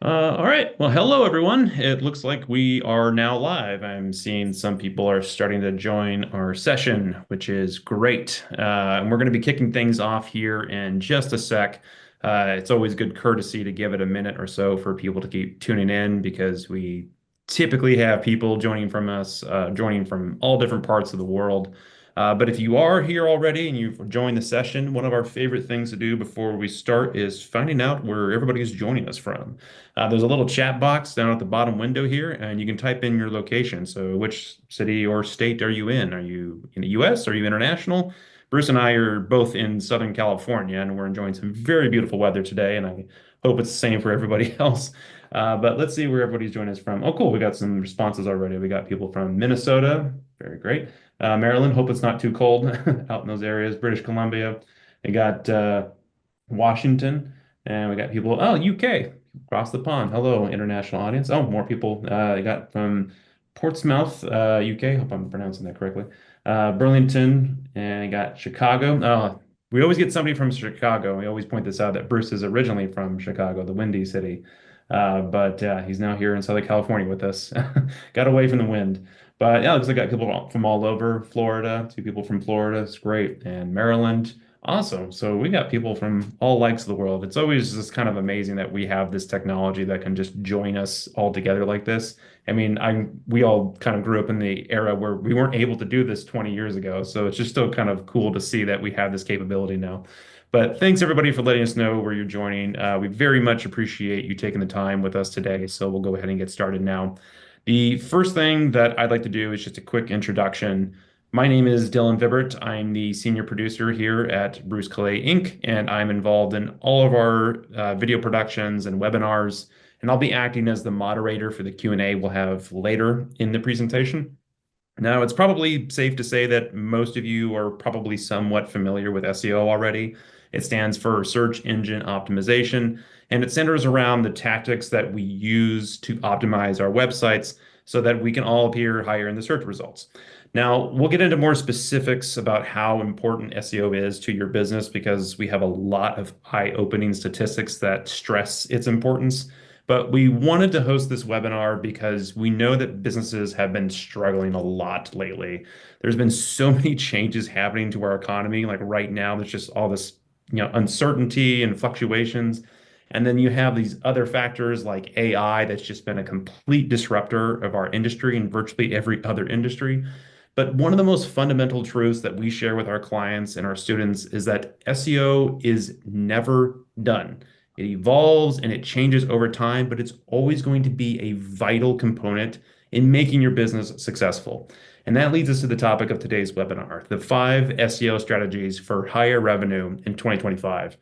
All right. Well, hello, everyone. It looks like we are now live. I'm seeing some people are starting to join our session, which is great. And we're going to be kicking things off here in just a sec. It's always good courtesy to give it a minute or so for people to keep tuning in because we typically have people joining from all different parts of the world. But if you are here already and you've joined the session, one of our favorite things to do before we start is finding out where everybody is joining us from. There's a little chat box down at the bottom window here, and you can type in your location. So, which city or state are you in? Are you in the US? Are you international? Bruce and I are both in Southern California, and we're enjoying some very beautiful weather today, and I hope it's the same for everybody else. But let's see where everybody's joining us from. Oh, cool. We got some responses already. We got people from Minnesota. Very great. Maryland. Hope it's not too cold out in those areas. British Columbia. We got Washington. And we got people, oh, UK, across the pond. Hello, international audience. Oh, more people. I got from Portsmouth, UK. Hope I'm pronouncing that correctly. Burlington, and I got Chicago. We always get somebody from Chicago. We always point this out that Bruce is originally from Chicago, the Windy City. But he's now here in Southern California with us. Got away from the wind. But yeah, looks like I got people from all over Florida, two people from Florida. It's great. And Maryland. Awesome. So we got people from all likes of the world. It's always just kind of amazing that we have this technology that can just join us all together like this. I mean, we all kind of grew up in the era where we weren't able to do this 20 years ago. So it's just still kind of cool to see that we have this capability now. But thanks everybody for letting us know where you're joining. We very much appreciate you taking the time with us today. So we'll go ahead and get started now. The first thing that I'd like to do is just a quick introduction. My name is Dylan Vibert. I'm the senior producer here at Bruce Clay Inc., and I'm involved in all of our video productions and webinars, and I'll be acting as the moderator for the Q&A we'll have later in the presentation. Now, it's probably safe to say that most of you are probably somewhat familiar with SEO already. It stands for Search Engine Optimization, and it centers around the tactics that we use to optimize our websites so that we can all appear higher in the search results. Now, we'll get into more specifics about how important SEO is to your business because we have a lot of eye-opening statistics that stress its importance. But we wanted to host this webinar because we know that businesses have been struggling a lot lately. There's been so many changes happening to our economy. Like right now, there's just all this, uncertainty and fluctuations. And then you have these other factors like AI that's just been a complete disruptor of our industry and virtually every other industry. But one of the most fundamental truths that we share with our clients and our students is that SEO is never done. It evolves and it changes over time, but it's always going to be a vital component in making your business successful. And that leads us to the topic of today's webinar, the 5 SEO strategies for higher revenue in 2025.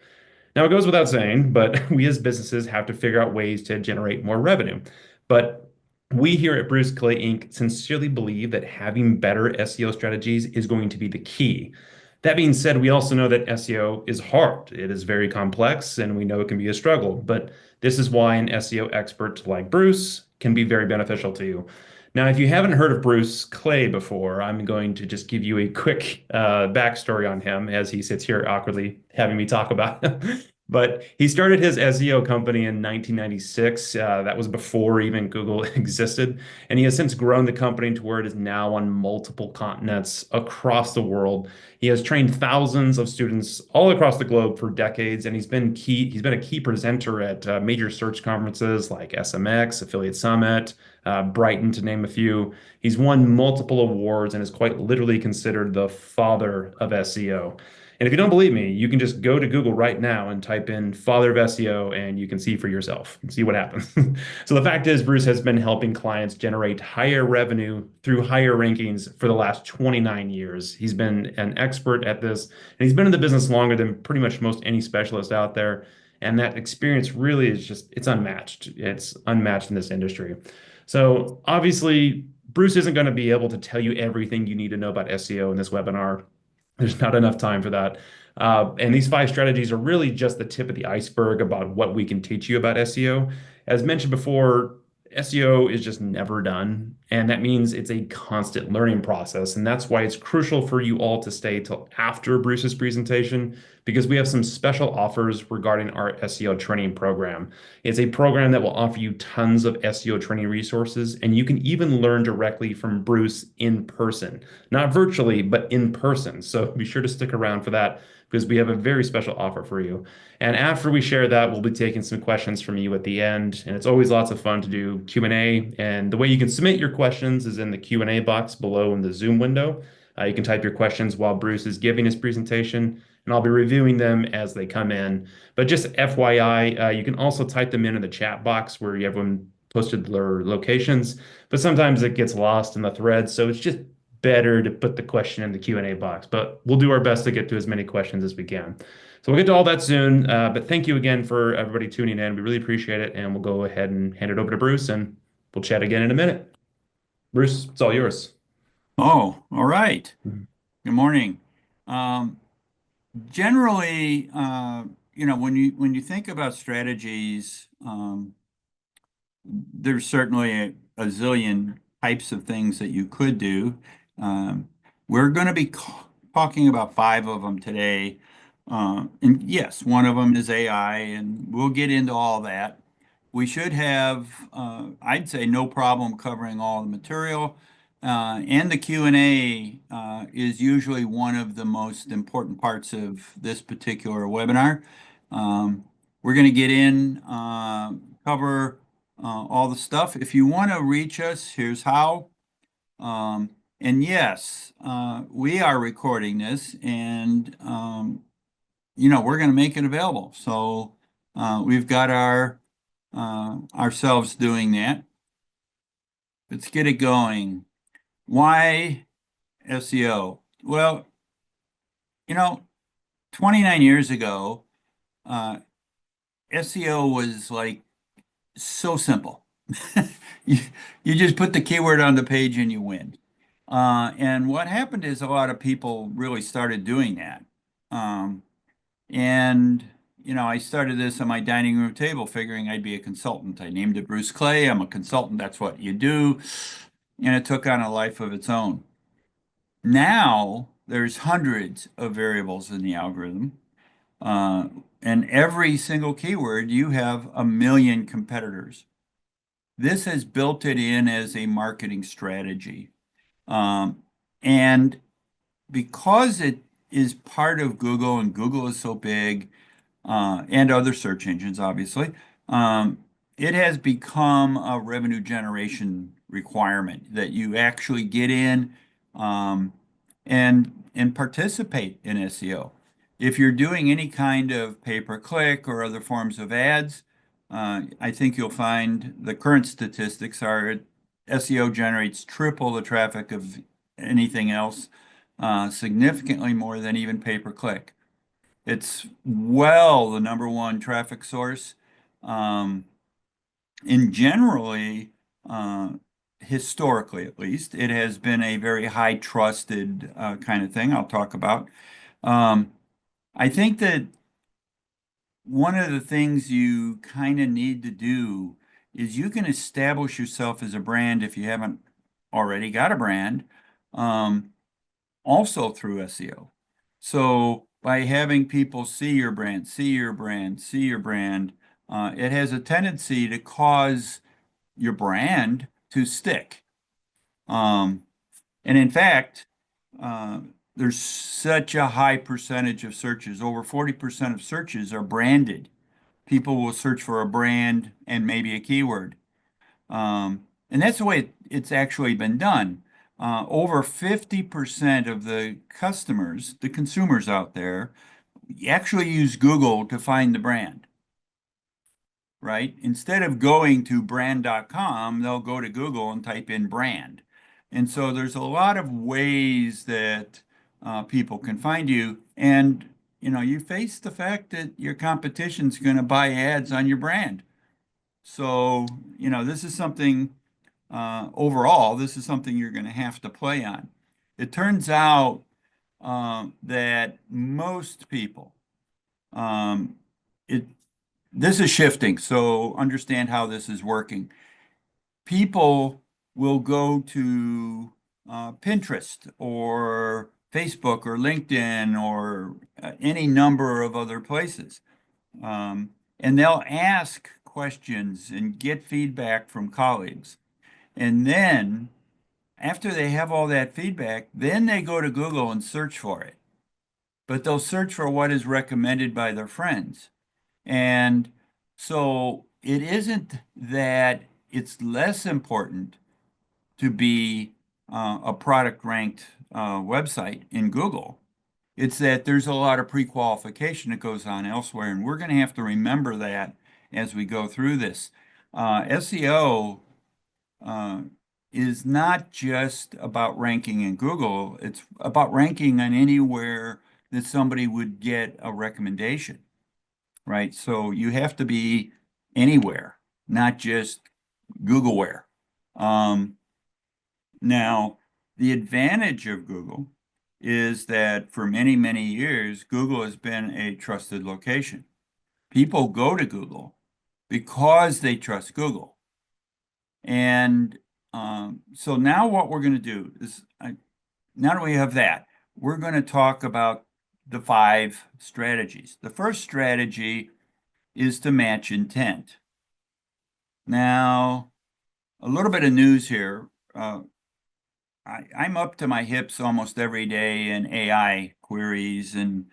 Now, it goes without saying, but we as businesses have to figure out ways to generate more revenue. But we here at Bruce Clay Inc. sincerely believe that having better SEO strategies is going to be the key. That being said, we also know that SEO is hard. It is very complex, and we know it can be a struggle. But this is why an SEO expert like Bruce can be very beneficial to you. Now, if you haven't heard of Bruce Clay before, I'm going to just give you a quick backstory on him as he sits here awkwardly having me talk about him. But he started his SEO company in 1996. That was before even Google existed. And he has since grown the company to where it is now on multiple continents across the world. He has trained thousands of students all across the globe for decades, and he's been a key presenter at major search conferences like SMX, Affiliate Summit, Brighton, to name a few. He's won multiple awards and is quite literally considered the father of SEO. And if you don't believe me, you can just go to Google right now and type in father of SEO and you can see for yourself and see what happens. So the fact is, Bruce has been helping clients generate higher revenue through higher rankings for the last 29 years. He's been an expert at this, and he's been in the business longer than pretty much most any specialist out there. And that experience really is it's unmatched. It's unmatched in this industry. So obviously, Bruce isn't going to be able to tell you everything you need to know about SEO in this webinar. There's not enough time for that. And these 5 strategies are really just the tip of the iceberg about what we can teach you about SEO. As mentioned before, SEO is just never done. And that means it's a constant learning process. And that's why it's crucial for you all to stay till after Bruce's presentation, because we have some special offers regarding our SEO training program. It's a program that will offer you tons of SEO training resources, and you can even learn directly from Bruce in person, not virtually, but in person. So be sure to stick around for that because we have a very special offer for you. And after we share that, we'll be taking some questions from you at the end. And it's always lots of fun to do Q&A. And the way you can submit your questions is in the Q&A box below in the Zoom window. You can type your questions while Bruce is giving his presentation, and I'll be reviewing them as they come in. But just FYI, you can also type them in the chat box where everyone posted their locations, but sometimes it gets lost in the thread. So it's just better to put the question in the Q&A box, but we'll do our best to get to as many questions as we can. So we'll get to all that soon. But thank you again for everybody tuning in. We really appreciate it. And we'll go ahead and hand it over to Bruce and we'll chat again in a minute. Bruce, it's all yours. Oh, all right. Mhm. Good morning. Um, Generally, when you think about strategies, there's certainly a zillion types of things that you could do. We're going to be talking about five of them today. And yes, one of them is AI, and we'll get into all that. We should have, I'd say, no problem covering all the material. And the Q&A is usually one of the most important parts of this particular webinar. We're going to get in, cover all the stuff. If you want to reach us, here's how. And yes, we are recording this, and we're going to make it available. So we've got ourselves doing that. Let's get it going. Why SEO? Well, 29 years ago, SEO was like so simple. You, you just put the keyword on the page and you win. And what happened is a lot of people really started doing that. Um, and, I started this on my dining room table figuring I'd be a consultant. I named it Bruce Clay. I'm a consultant. That's what you do. And it took on a life of its own. Now there's hundreds of variables in the algorithm. Uh, and every single keyword, you have a million competitors. This has built it in as a marketing strategy. And because it is part of Google and Google is so big, and other search engines, obviously, um, it has become a revenue generation requirement that you actually get in um, and participate in SEO. If you're doing any kind of pay-per-click or other forms of ads, I think you'll find the current statistics are SEO generates triple the traffic of anything else, significantly more than even pay-per-click. It's well the number one traffic source. Um, and generally, uh, historically at least, it has been a very high trusted kind of thing I'll talk about. Um, I think that one of the things you kind of need to do is you can establish yourself as a brand if you haven't already got a brand. Also through SEO. So by having people see your brand, see your brand, see your brand, it has a tendency to cause your brand to stick. Um, and in fact, uh, there's such a high percentage of searches, over 40% of searches are branded. People will search for a brand and maybe a keyword. And that's the way it's actually been done. Over 50% of the customers, the consumers out there, actually use Google to find the brand, right? Instead of going to brand.com, they'll go to Google and type in brand. And so there's a lot of ways that people can find you. And, you face the fact that your competition's going to buy ads on your brand. So, this is something overall, this is something you're going to have to play on. It turns out that most people, um, it this is shifting, so understand how this is working. People will go to Pinterest or Facebook or LinkedIn or any number of other places. And they'll ask questions and get feedback from colleagues. And then after they have all that feedback, then they go to Google and search for it. But they'll search for what is recommended by their friends. And so it isn't that it's less important to be a product ranked website in Google. It's that there's a lot of pre-qualification that goes on elsewhere, and we're going to have to remember that as we go through this. SEO uh, is not just about ranking in Google, it's about ranking on anywhere that somebody would get a recommendation, right? So you have to be anywhere, not just Googleware. Um, Now, the advantage of Google is that for many, many years, Google has been a trusted location. People go to Google because they trust Google. And so now what we're going to do is, now that we have that, we're going to talk about the 5 strategies. The first strategy is to match intent. Now, a little bit of news here. I'm up to my hips almost every day in AI queries and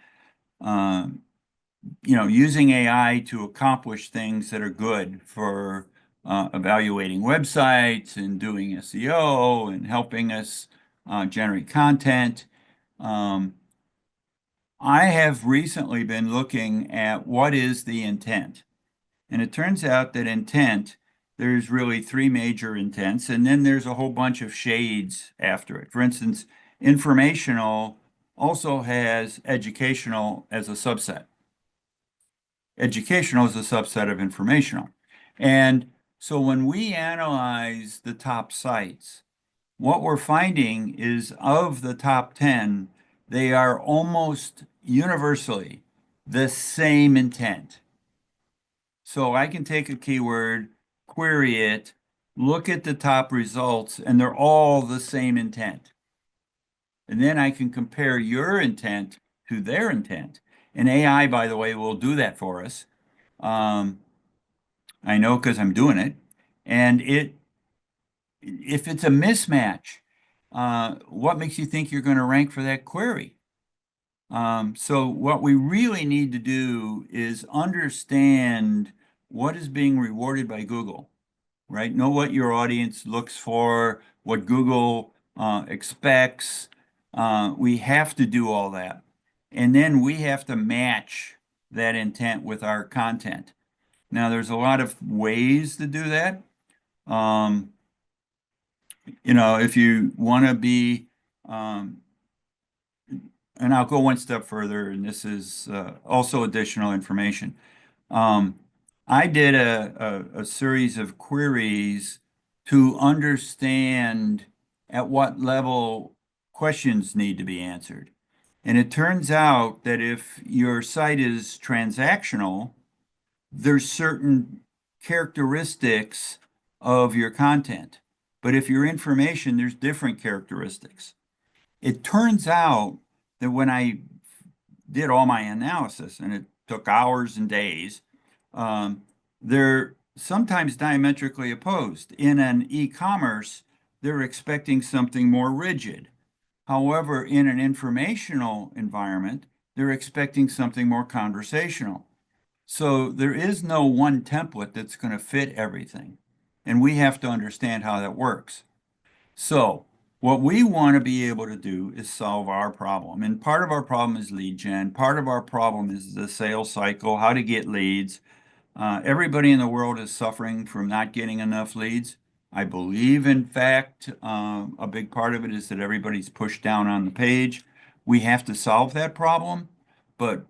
using AI to accomplish things that are good for evaluating websites and doing SEO and helping us generate content. Um, I have recently been looking at what is the intent. And it turns out that intent, there's really 3 major intents, and then there's a whole bunch of shades after it. For instance, informational also has educational as a subset. Educational is a subset of informational. And so when we analyze the top sites, what we're finding is of the top 10, they are almost universally the same intent. So I can take a keyword, query it, look at the top results, and they're all the same intent. And then I can compare your intent to their intent. And AI, by the way, will do that for us. Um, I know because I'm doing it. And if it's a mismatch, what makes you think you're going to rank for that query? So what we really need to do is understand what is being rewarded by Google, right? Know what your audience looks for, what Google expects. We have to do all that. And then we have to match that intent with our content. Now, there's a lot of ways to do that. Um, if you want to be, um, and I'll go one step further, and this is also additional information. Um, I did a series of queries to understand at what level questions need to be answered. And it turns out that if your site is transactional, there's certain characteristics of your content. But if you're information, there's different characteristics. It turns out that when I did all my analysis, and it took hours and days, they're sometimes diametrically opposed. In an e-commerce, they're expecting something more rigid. However, in an informational environment, they're expecting something more conversational. So there is no one template that's going to fit everything. And we have to understand how that works. So what we want to be able to do is solve our problem. And part of our problem is lead gen. Part of our problem is the sales cycle, how to get leads. Everybody in the world is suffering from not getting enough leads. I believe, in fact, a big part of it is that everybody's pushed down on the page. We have to solve that problem, but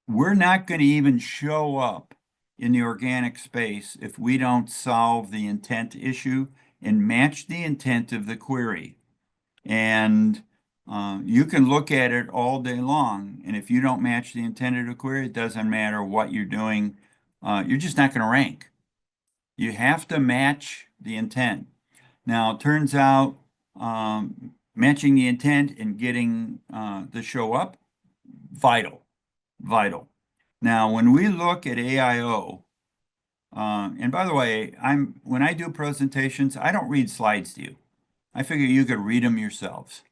we're not going to even show up in the organic space if we don't solve the intent issue and match the intent of the query. And you can look at it all day long, and if you don't match the intent of the query, it doesn't matter what you're doing. You're just not going to rank. You have to match the intent. Now, it turns out matching the intent and getting the show up, vital, vital. Now, when we look at AIO, and by the way, when I do presentations, I don't read slides to you. I figure you could read them yourselves.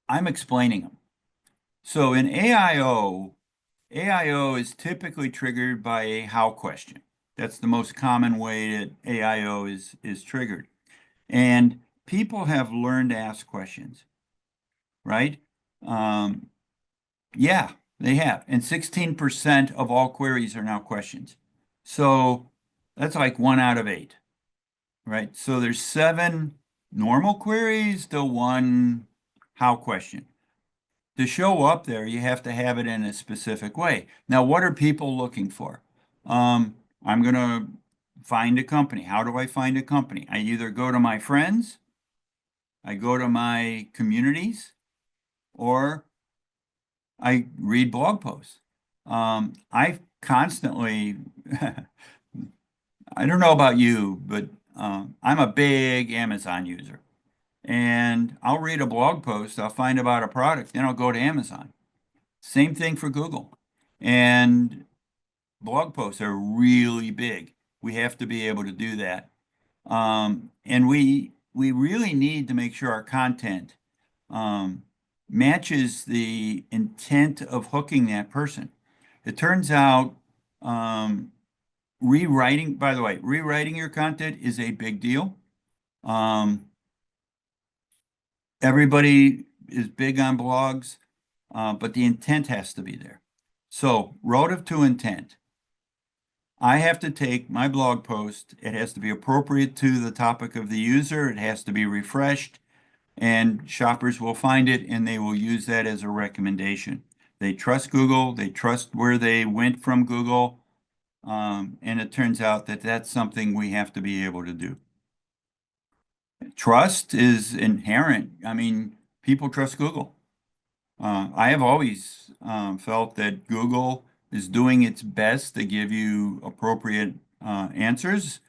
I'm explaining them. So in AIO, AIO is typically triggered by a how question. That's the most common way that AIO is triggered. And people have learned to ask questions, right? Um, yeah, they have. And 16% of all queries are now questions. So that's like 1 out of 8, right? So there's 7 normal queries to 1 how question. To show up there, you have to have it in a specific way. Now, what are people looking for? I'm going to find a company. How do I find a company? I either go to my friends, I go to my communities, or I read blog posts. I constantly, I don't know about you, but I'm a big Amazon user. And I'll read a blog post, I'll find about a product, then I'll go to Amazon. Same thing for Google. And blog posts are really big. We have to be able to do that. And we really need to make sure our content um, matches the intent of hooking that person. It turns out rewriting, by the way, rewriting your content is a big deal. Um, Everybody is big on blogs, but the intent has to be there. So relative to intent, I have to take my blog post. It has to be appropriate to the topic of the user. It has to be refreshed, and shoppers will find it and they will use that as a recommendation. They trust Google. They trust where they went from Google. And it turns out that that's something we have to be able to do. Trust is inherent. I mean, people trust Google. I have always felt that Google is doing its best to give you appropriate answers.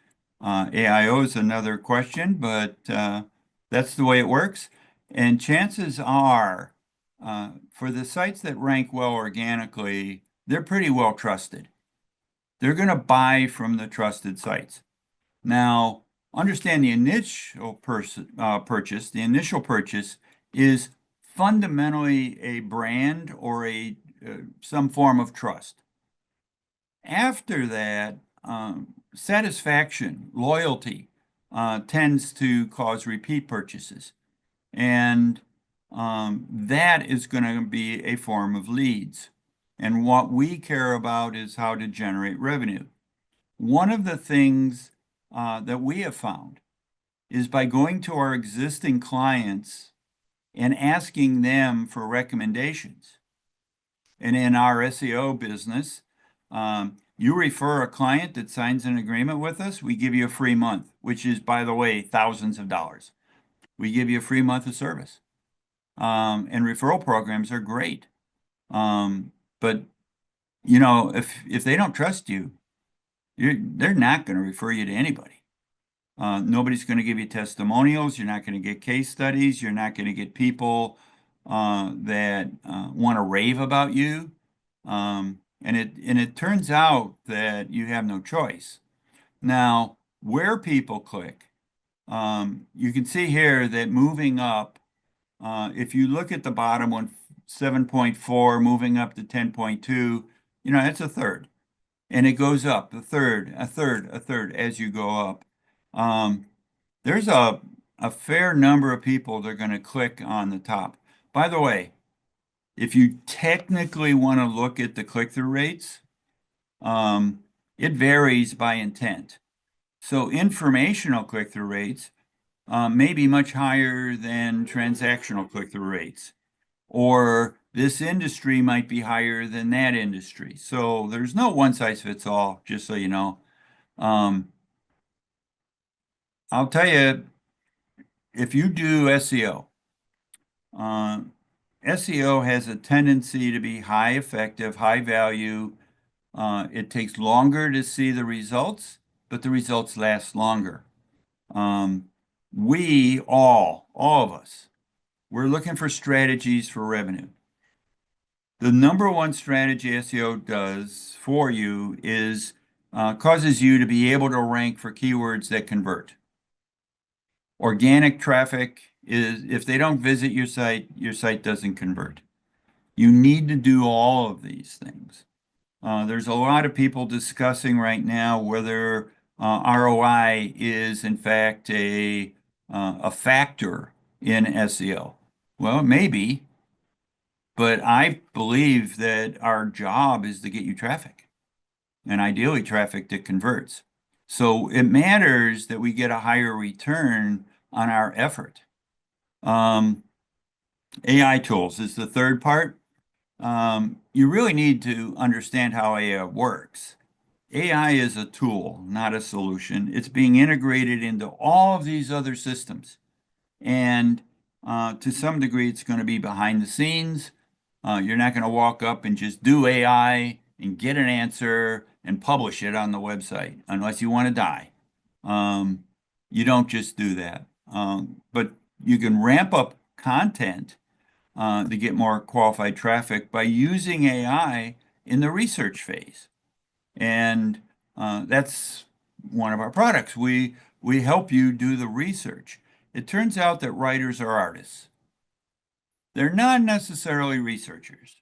AIO is another question, but that's the way it works. And chances are, for the sites that rank well organically, they're pretty well trusted. They're going to buy from the trusted sites. Now, understand the initial purchase, the initial purchase is fundamentally a brand or a some form of trust. After that, satisfaction, loyalty tends to cause repeat purchases. And that is going to be a form of leads. And what we care about is how to generate revenue. One of the things that we have found is by going to our existing clients and asking them for recommendations. And in our SEO business, you refer a client that signs an agreement with us, we give you a free month, which is, by the way, thousands of dollars. We give you a free month of service. And referral programs are great. But if they don't trust you, they're not going to refer you to anybody. Nobody's going to give you testimonials. You're not going to get case studies. You're not going to get people that want to rave about you. And it turns out that you have no choice. Now, where people click, you can see here that moving up, if you look at the bottom one, 7.4, moving up to 10.2, that's a third. And it goes up, a third, a third, a third as you go up. There's a fair number of people that are going to click on the top. By the way, if you technically want to look at the click-through rates, it varies by intent. So informational click-through rates may be much higher than transactional click-through rates, or this industry might be higher than that industry. So there's no one size fits all, just so you know. I'll tell you, if you do SEO, SEO has a tendency to be high effective, high value. It takes longer to see the results, but the results last longer. We all of us we're looking for strategies for revenue. The number one strategy SEO does for you is causes you to be able to rank for keywords that convert. Organic traffic is, if they don't visit your site doesn't convert. You need to do all of these things. There's a lot of people discussing right now whether ROI is in fact a factor in SEO. Well, maybe, but I believe that our job is to get you traffic, and ideally traffic that converts. So it matters that we get a higher return on our effort. Um, AI tools is the third part. You really need to understand how AI works. AI is a tool, not a solution. It's being integrated into all of these other systems. And to some degree, it's going to be behind the scenes. You're not going to walk up and just do AI and get an answer and publish it on the website unless you want to die. Um, you don't just do that. But you can ramp up content to get more qualified traffic by using AI in the research phase. And that's one of our products. We help you do the research. It turns out that writers are artists. They're not necessarily researchers.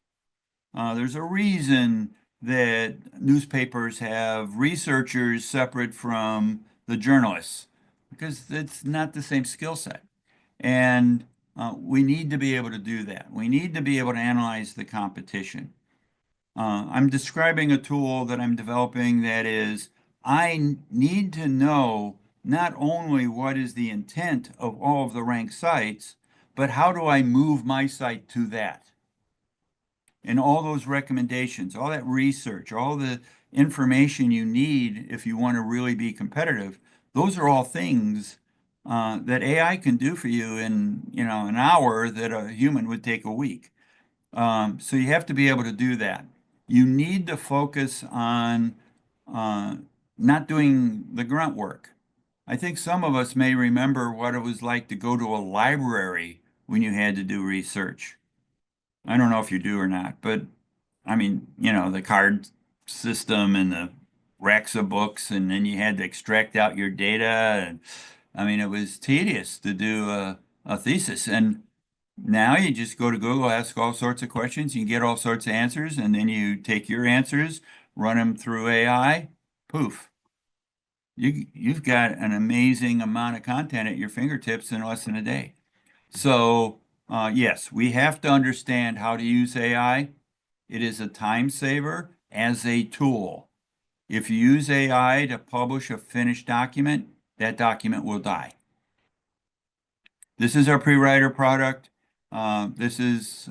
There's a reason that newspapers have researchers separate from the journalists because it's not the same skill set. And we need to be able to do that. We need to be able to analyze the competition. I'm describing a tool that I'm developing that is, I need to know not only what is the intent of all of the ranked sites, but how do I move my site to that? And all those recommendations, all that research, all the information you need if you want to really be competitive, those are all things that AI can do for you in, an hour that a human would take a week. So you have to be able to do that. You need to focus on uh, not doing the grunt work. I think some of us may remember what it was like to go to a library when you had to do research. I don't know if you do or not, but I mean, the card system and the racks of books, and then you had to extract out your data. And I mean, it was tedious to do a thesis. And now you just go to Google, ask all sorts of questions, you get all sorts of answers, and then you take your answers, run them through AI, poof. You've got an amazing amount of content at your fingertips in less than a day. So, yes, we have to understand how to use AI. It is a time saver as a tool. If you use AI to publish a finished document, that document will die. This is our pre-writer product. This is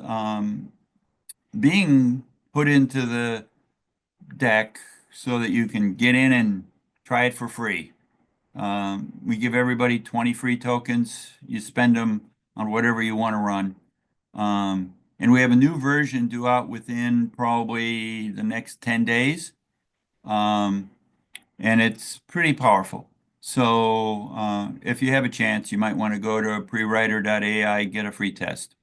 being put into the deck so that you can get in and try it for free. We give everybody 20 free tokens. You spend them on whatever you want to run. And we have a new version due out within probably the next 10 days. Um, and it's pretty powerful. So if you have a chance, you might want to go to prewriter.ai, get a free test.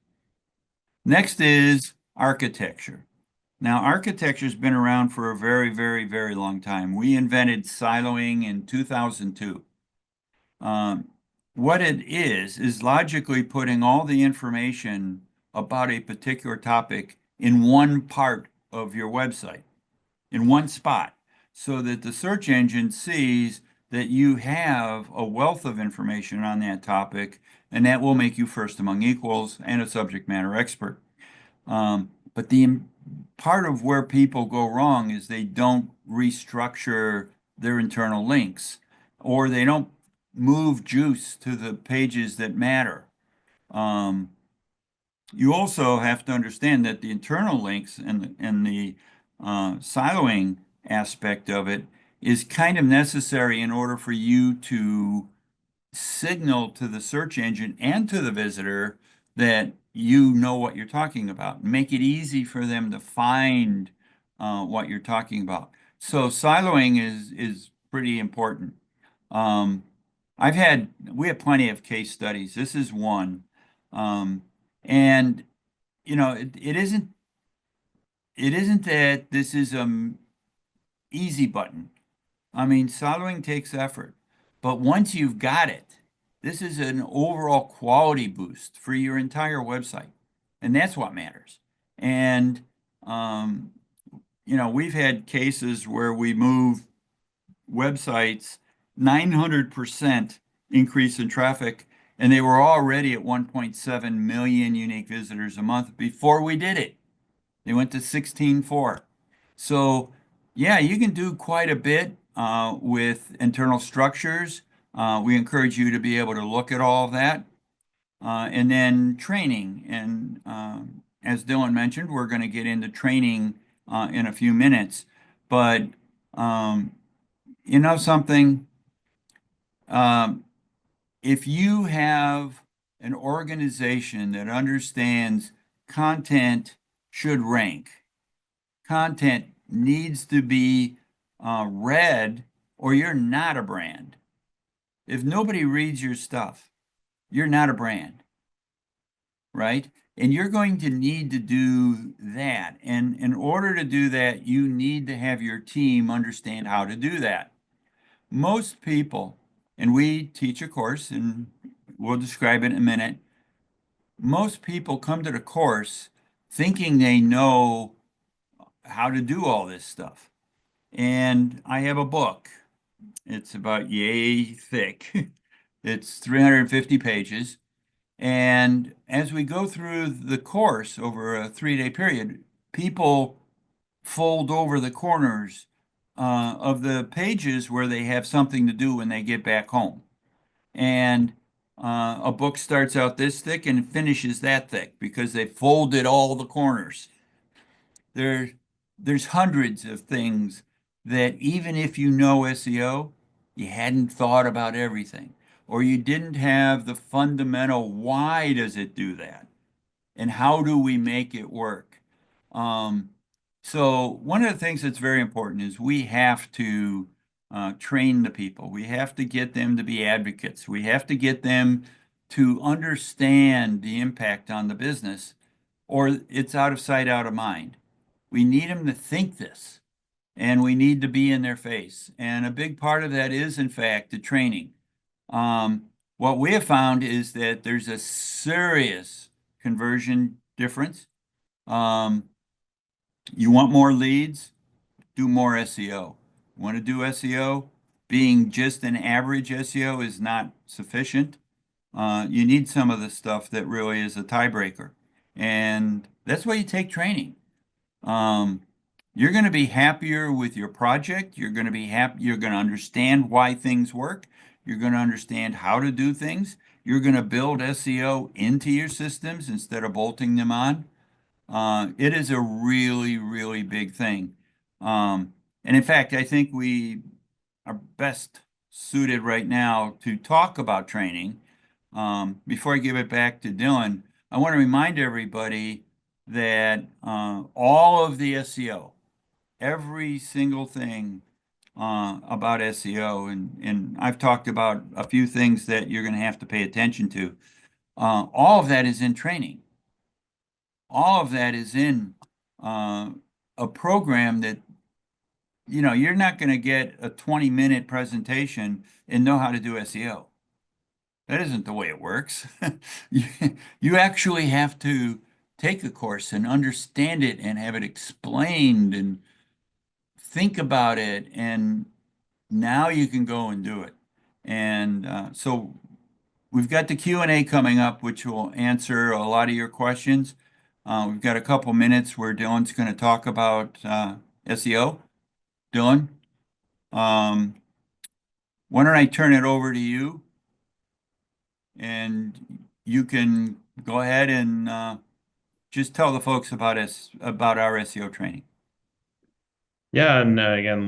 Next is architecture. Now, architecture's been around for a very, very, very long time. We invented siloing in 2002. Um, what it is logically putting all the information about a particular topic in one part of your website, in one spot, so that the search engine sees that you have a wealth of information on that topic, and that will make you first among equals and a subject matter expert. But the part of where people go wrong is they don't restructure their internal links, or they don't move juice to the pages that matter. Um, you also have to understand that the internal links and the siloing aspect of it is kind of necessary in order for you to signal to the search engine and to the visitor that you know what you're talking about. Make it easy for them to find what you're talking about. So siloing is pretty important. Um, we have plenty of case studies. This is one. Um, And it isn't that this is easy button. I mean, soloing takes effort, but once you've got it, this is an overall quality boost for your entire website, and that's what matters. And um, we've had cases where we move websites 900% increase in traffic, and they were already at 1.7 million unique visitors a month before we did it. They went to 16.4. So, yeah, you can do quite a bit with internal structures. We encourage you to be able to look at all of that. And then training. And as Dylan mentioned, we're going to get into training in a few minutes. But um, you know something? Um, if you have an organization that understands content should rank, content needs to be read, or you're not a brand. If nobody reads your stuff, you're not a brand, right? And you're going to need to do that. And in order to do that, you need to have your team understand how to do that. Most people, and we teach a course, and we'll describe it in a minute. Most people come to the course thinking they know how to do all this stuff. And I have a book. It's about yay thick. It's 350 pages. And as we go through the course over a 3-day period, people fold over the corners of the pages where they have something to do when they get back home. And a book starts out this thick and finishes that thick because they folded all the corners. There, there's hundreds of things that even if you know SEO, you hadn't thought about everything, or you didn't have the fundamental why does it do that, and how do we make it work? Um, so one of the things that's very important is we have to train the people. We have to get them to be advocates. We have to get them to understand the impact on the business, or it's out of sight, out of mind. We need them to think this, and we need to be in their face. And a big part of that is, in fact, the training. What we have found is that there's a serious conversion difference. Um, you want more leads, do more SEO. Want to do SEO? Being just an average SEO is not sufficient. You need some of the stuff that really is a tiebreaker. And that's why you take training. Um, you're going to be happier with your project. You're going to be happy. You're going to understand why things work. You're going to understand how to do things. You're going to build SEO into your systems instead of bolting them on. It is a really, really big thing. Um, and in fact, I think we are best suited right now to talk about training. Before I give it back to Dylan, I want to remind everybody that all of the SEO, every single thing about SEO, and I've talked about a few things that you're going to have to pay attention to. All of that is in training. All of that is in uh, a program that, you're not going to get a 20-minute presentation and know how to do SEO. That isn't the way it works. You, you actually have to take a course and understand it and have it explained and think about it, and now you can go and do it. And so we've got the Q&A coming up, which will answer a lot of your questions. We've got a couple minutes where Dylan's going to talk about SEO. Dylan, um, why don't I turn it over to you, and you can go ahead and just tell the folks about our SEO training. Yeah, and again,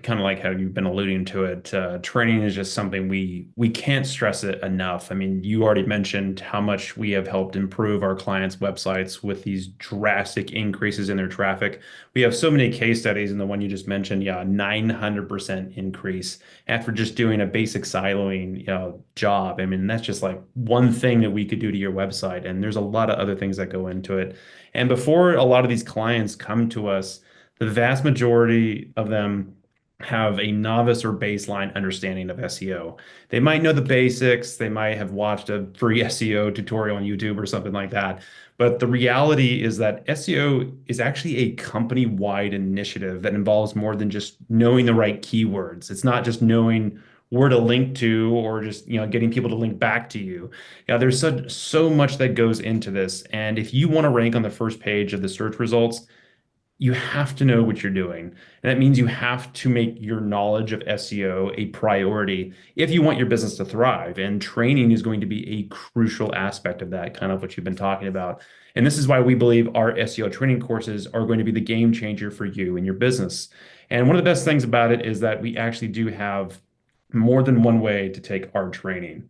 kind of like how you've been alluding to it, training is just something we can't stress it enough. I mean, you already mentioned how much we have helped improve our clients' websites with these drastic increases in their traffic. We have so many case studies, and the one you just mentioned, yeah, 900% increase after just doing a basic siloing, job. I mean, that's just like one thing that we could do to your website, and there's a lot of other things that go into it. And before a lot of these clients come to us, the vast majority of them have a novice or baseline understanding of SEO. They might know the basics, they might have watched a free SEO tutorial on YouTube or something like that. But the reality is that SEO is actually a company-wide initiative that involves more than just knowing the right keywords. It's not just knowing where to link to or just, getting people to link back to you. Yeah, there's so much that goes into this. And if you want to rank on the first page of the search results, you have to know what you're doing. And that means you have to make your knowledge of SEO a priority if you want your business to thrive. And training is going to be a crucial aspect of that, kind of what you've been talking about. And this is why we believe our SEO training courses are going to be the game changer for you and your business. And one of the best things about it is that we actually do have more than one way to take our training.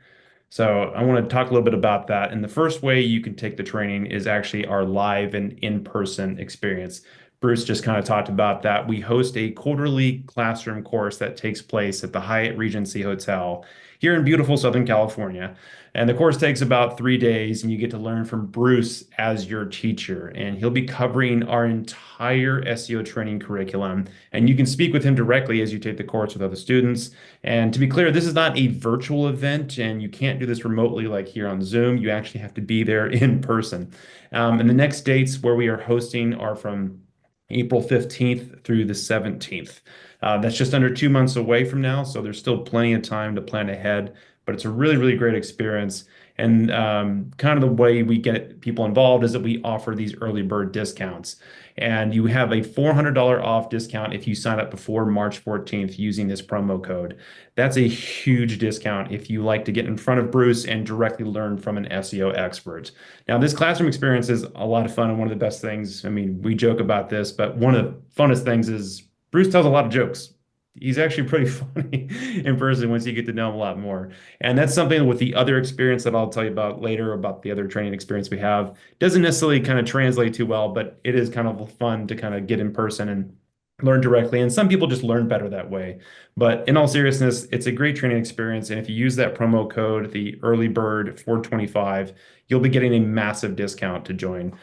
So I want to talk a little bit about that. And the first way you can take the training is actually our live and in-person experience. Bruce just kind of talked about that. We host a quarterly classroom course that takes place at the Hyatt Regency Hotel here in beautiful Southern California. And the course takes about 3 days, and you get to learn from Bruce as your teacher. And he'll be covering our entire SEO training curriculum. And you can speak with him directly as you take the course with other students. And to be clear, this is not a virtual event, and you can't do this remotely like here on Zoom. You actually have to be there in person. And the next dates where we are hosting are from April 15th through the 17th. That's just under 2 months away from now, so there's still plenty of time to plan ahead, but it's a really, really great experience. And kind of the way we get people involved is that we offer these early bird discounts. And you have a $400 off discount if you sign up before March 14th using this promo code. That's a huge discount if you like to get in front of Bruce and directly learn from an SEO expert. Now, this classroom experience is a lot of fun and one of the best things. I mean, we joke about this, but one of the funnest things is Bruce tells a lot of jokes. He's actually pretty funny in person once you get to know him a lot more. And that's something with the other experience that I'll tell you about later about the other training experience we have. Doesn't necessarily kind of translate too well, but it is kind of fun to kind of get in person and learn directly. And some people just learn better that way. But in all seriousness, it's a great training experience. And if you use that promo code, the early bird 425, you'll be getting a massive discount to join.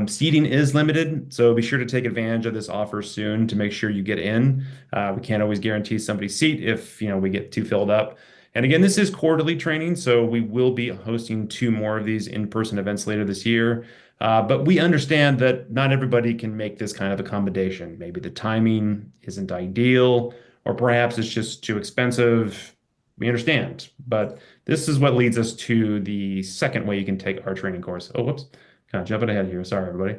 Seating is limited, so be sure to take advantage of this offer soon to make sure you get in. We can't always guarantee somebody's seat if we get too filled up. And again, this is quarterly training, so we will be hosting two more of these in-person events later this year. But we understand that not everybody can make this kind of accommodation. Maybe the timing isn't ideal, or perhaps it's just too expensive. We understand. But this is what leads us to the second way you can take our training course. Oh, whoops. Kind of jumping ahead here. Sorry, everybody.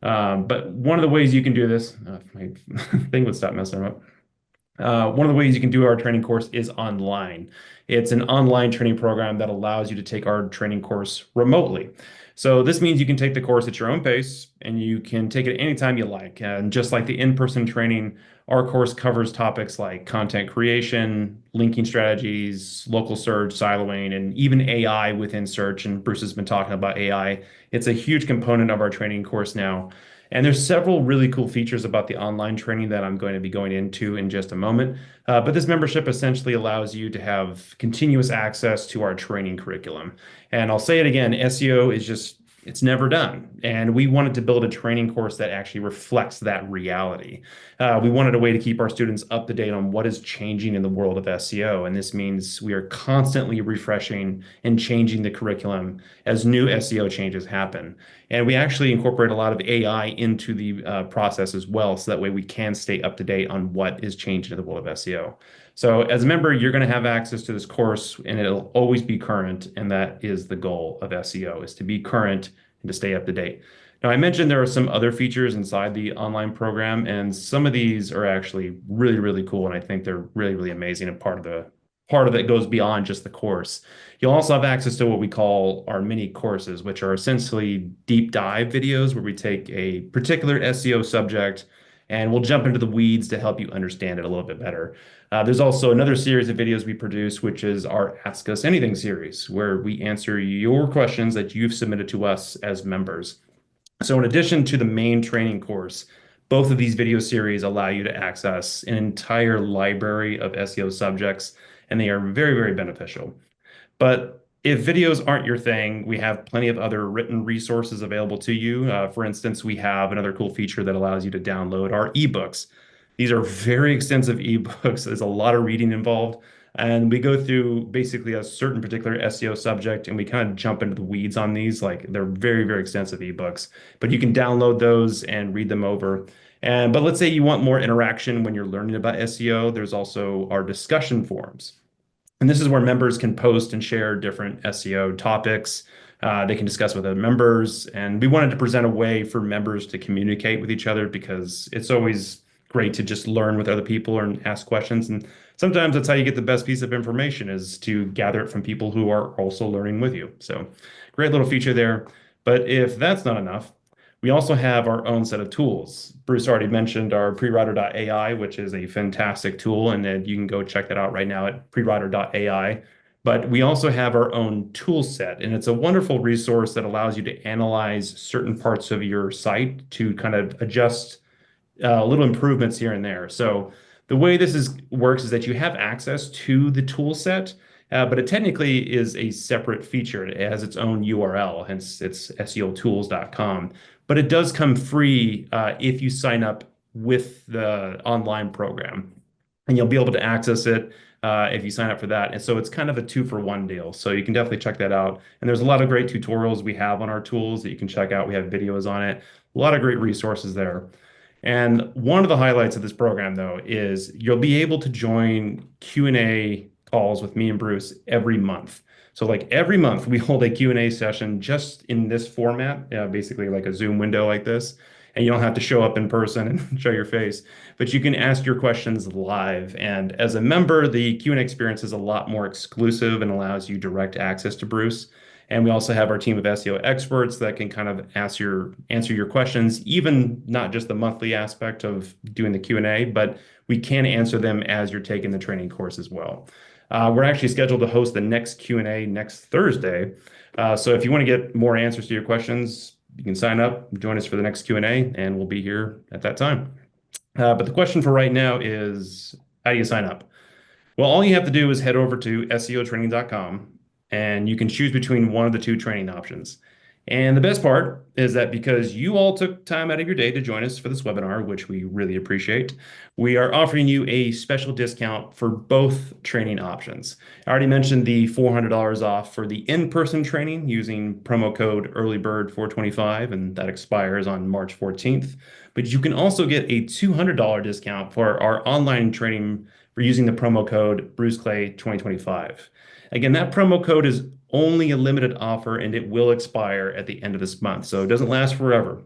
But one of the ways you can do this, if my thing would stop messing up. One of the ways you can do our training course is online. It's an online training program that allows you to take our training course remotely. So this means you can take the course at your own pace and you can take it anytime you like. And just like the in-person training, our course covers topics like content creation, linking strategies, local search, siloing, and even AI within search. And Bruce has been talking about AI. It's a huge component of our training course now. And there's several really cool features about the online training that I'm going to be going into in just a moment. But this membership essentially allows you to have continuous access to our training curriculum. And I'll say it again, SEO is just, it's never done. And we wanted to build a training course that actually reflects that reality. We wanted a way to keep our students up to date on what is changing in the world of SEO. And this means we are constantly refreshing and changing the curriculum as new SEO changes happen. And we actually incorporate a lot of AI into the process as well, so that way we can stay up to date on what is changing in the world of SEO. So as a member, you're going to have access to this course and it'll always be current. And that is the goal of SEO, is to be current and to stay up to date. Now, I mentioned there are some other features inside the online program, and some of these are actually really, really cool. And I think they're really, really amazing and part of it goes beyond just the course. You'll also have access to what we call our mini courses, which are essentially deep dive videos where we take a particular SEO subject And we'll jump into the weeds to help you understand it a little bit better. There's also another series of videos we produce, which is our Ask Us Anything series, where we answer your questions that you've submitted to us as members. So in addition to the main training course, both of these video series allow you to access an entire library of SEO subjects, and they are very, very beneficial. But if videos aren't your thing, we have plenty of other written resources available to you. For instance, we have another cool feature that allows you to download our ebooks. These are very extensive ebooks. There's a lot of reading involved. And we go through basically a certain particular SEO subject and we kind of jump into the weeds on these. Like they're very, very extensive ebooks, but you can download those and read them over. But let's say you want more interaction when you're learning about SEO, there's also our discussion forums. And this is where members can post and share different SEO topics. They can discuss with other members. And we wanted to present a way for members to communicate with each other because it's always great to just learn with other people and ask questions. And sometimes that's how you get the best piece of information is to gather it from people who are also learning with you. So great little feature there. But if that's not enough, we also have our own set of tools. Bruce already mentioned our prewriter.ai, which is a fantastic tool, and then you can go check that out right now at prewriter.ai. But we also have our own tool set, and it's a wonderful resource that allows you to analyze certain parts of your site to kind of adjust little improvements here and there. So the way this works is that you have access to the tool set, but it technically is a separate feature. It has its own URL, hence it's seotools.com. But it does come free if you sign up with the online program, and you'll be able to access it if you sign up for that. And so it's kind of a two-for-one deal. So you can definitely check that out. And there's a lot of great tutorials we have on our tools that you can check out. We have videos on it, a lot of great resources there. And one of the highlights of this program, though, is you'll be able to join Q&A calls with me and Bruce every month. So like every month we hold a Q&A session just in this format, basically like a Zoom window like this. And you don't have to show up in person and show your face, but you can ask your questions live. And as a member, the Q&A experience is a lot more exclusive and allows you direct access to Bruce. And we also have our team of SEO experts that can kind of answer your questions, even not just the monthly aspect of doing the Q&A, but we can answer them as you're taking the training course as well. We're actually scheduled to host the next Q&A next Thursday. So if you want to get more answers to your questions, you can sign up, join us for the next Q&A, and we'll be here at that time. But the question for right now is, how do you sign up? Well, all you have to do is head over to seotraining.com and you can choose between one of the two training options. And the best part is that because you all took time out of your day to join us for this webinar, which we really appreciate, we are offering you a special discount for both training options. I already mentioned the $400 off for the in-person training using promo code EARLYBIRD425, and that expires on March 14th. But you can also get a $200 discount for our online training for using the promo code BruceClay2025. Again, that promo code is only a limited offer and it will expire at the end of this month, so it doesn't last forever.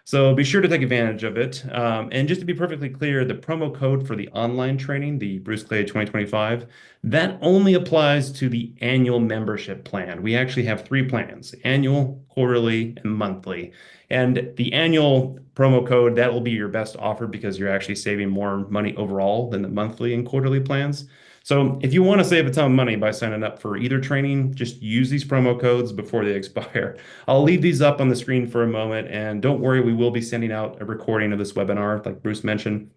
So be sure to take advantage of it. And just to be perfectly clear, the promo code for the online training, the Bruce Clay 2025, that only applies to the annual membership plan. We actually have three plans: annual, quarterly, and monthly. And the annual promo code, that will be your best offer because you're actually saving more money overall than the monthly and quarterly plans. So if you want to save a ton of money by signing up for either training, just use these promo codes before they expire. I'll leave these up on the screen for a moment, and don't worry, we will be sending out a recording of this webinar, like Bruce mentioned.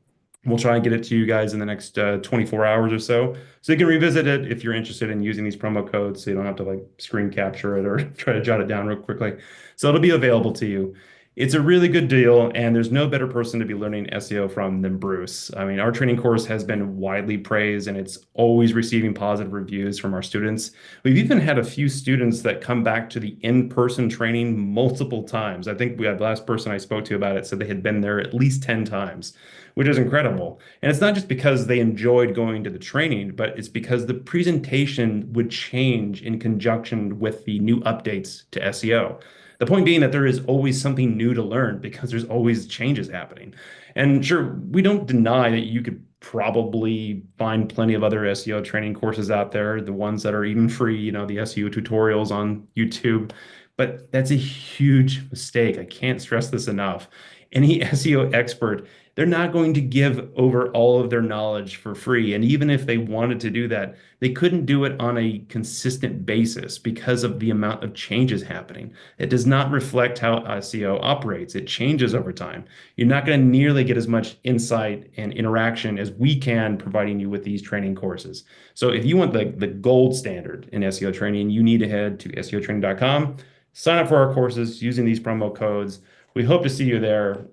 We'll try and get it to you guys in the next 24 hours or so. So you can revisit it if you're interested in using these promo codes so you don't have to like screen capture it or try to jot it down real quickly. So it'll be available to you. It's a really good deal, and there's no better person to be learning SEO from than Bruce. I mean, our training course has been widely praised, and it's always receiving positive reviews from our students. We've even had a few students that come back to the in-person training multiple times. I think we had the last person I spoke to about it said they had been there at least 10 times, which is incredible. And it's not just because they enjoyed going to the training, but it's because the presentation would change in conjunction with the new updates to SEO. The point being that there is always something new to learn because there's always changes happening. And sure, we don't deny that you could probably find plenty of other SEO training courses out there, the ones that are even free, the SEO tutorials on YouTube. But that's a huge mistake. I can't stress this enough. Any SEO expert, they're not going to give over all of their knowledge for free. And even if they wanted to do that, they couldn't do it on a consistent basis because of the amount of changes happening. It does not reflect how SEO operates. It changes over time. You're not going to nearly get as much insight and interaction as we can providing you with these training courses. So if you want the gold standard in SEO training, you need to head to seotraining.com, sign up for our courses using these promo codes. We hope to see you there.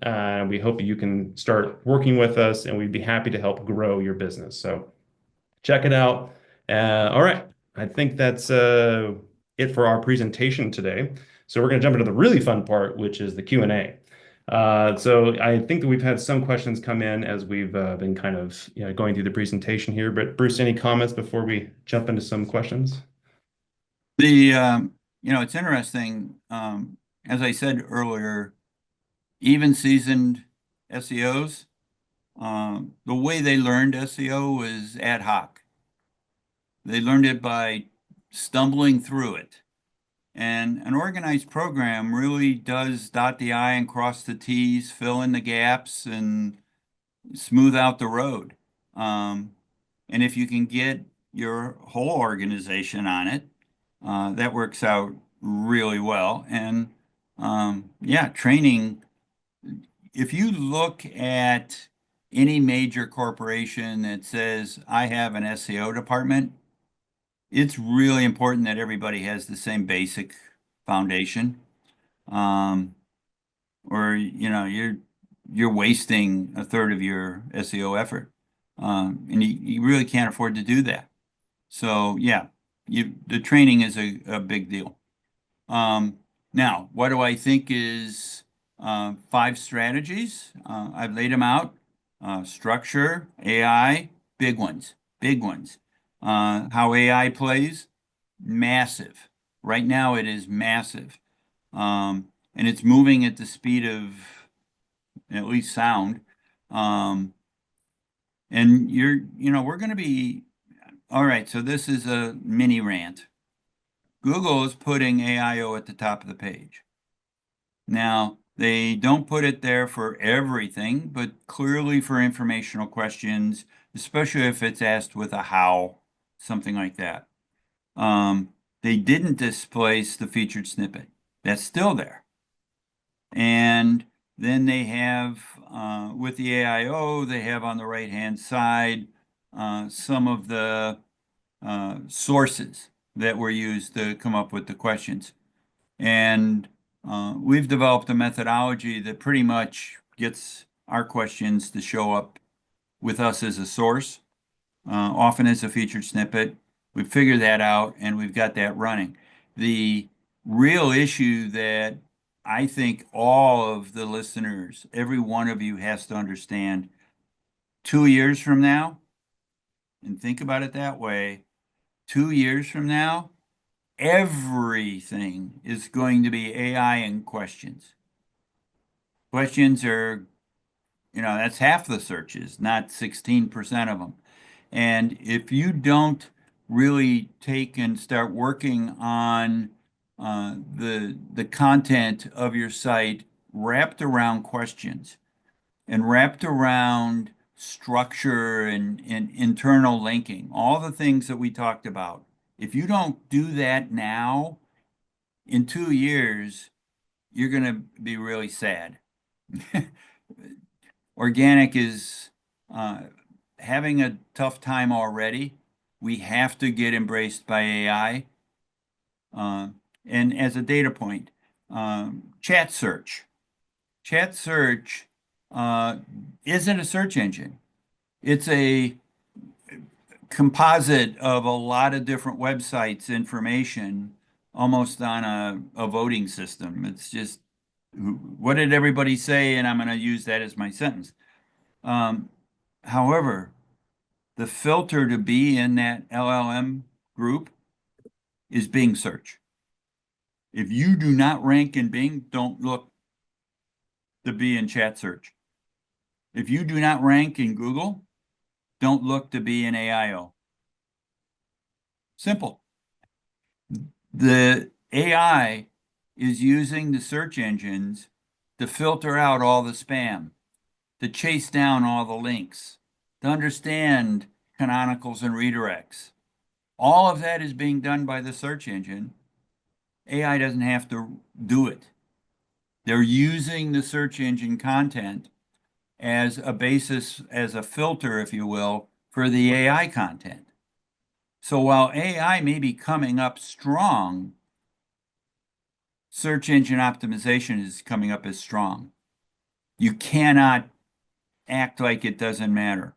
We hope you can start working with us, and we'd be happy to help grow your business. So check it out. All right. I think that's it for our presentation today. So we're going to jump into the really fun part, which is the Q&A. So I think that we've had some questions come in as we've been kind of going through the presentation here. But Bruce, any comments before we jump into some questions? It's interesting. As I said earlier, even seasoned SEOs, the way they learned SEO was ad hoc. They learned it by stumbling through it. And an organized program really does dot the I and cross the T's, fill in the gaps, and smooth out the road. And if you can get your whole organization on it, that works out really well. And yeah, training, if you look at any major corporation that says, I have an SEO department, it's really important that everybody has the same basic foundation. Um, or you're wasting a third of your SEO effort. And you really can't afford to do that. So yeah, the training is a big deal. Now, what do I think is 5 strategies? I've laid them out. Structure, AI, big ones, big ones. How AI plays, massive. Right now, it is massive. And it's moving at the speed of at least sound. Um, and we're going to be, all right, so this is a mini rant. Google is putting AIO at the top of the page. Now, they don't put it there for everything, but clearly for informational questions, especially if it's asked with a how, something like that. They didn't displace the featured snippet. That's still there. And then they have, with the AIO, they have on the right-hand side some of the sources that were used to come up with the questions. And we've developed a methodology that pretty much gets our questions to show up with us as a source, often as a featured snippet. We've figured that out and we've got that running. The real issue that I think all of the listeners, every one of you has to understand 2 years from now, and think about it that way, 2 years from now, everything is going to be AI and questions. Questions are, that's half the searches, not 16% of them. And if you don't really take and start working on the content of your site wrapped around questions and wrapped around structure and internal linking, all the things that we talked about, if you don't do that now, in 2 years, you're going to be really sad. Organic is having a tough time already. We have to get embraced by AI. And as a data point, chat search. Chat search isn't a search engine. It's a composite of a lot of different websites information almost on a voting system. It's just, what did everybody say? And I'm going to use that as my sentence. However, the filter to be in that LLM group is Bing search. If you do not rank in Bing, don't look to be in chat search. If you do not rank in Google, don't look to be in AIO. Simple. The AI is using the search engines to filter out all the spam. to chase down all the links, to understand canonicals and redirects. All of that is being done by the search engine. AI doesn't have to do it. They're using the search engine content as a basis, as a filter, if you will, for the AI content. So while AI may be coming up strong, search engine optimization is coming up as strong. You cannot act like it doesn't matter.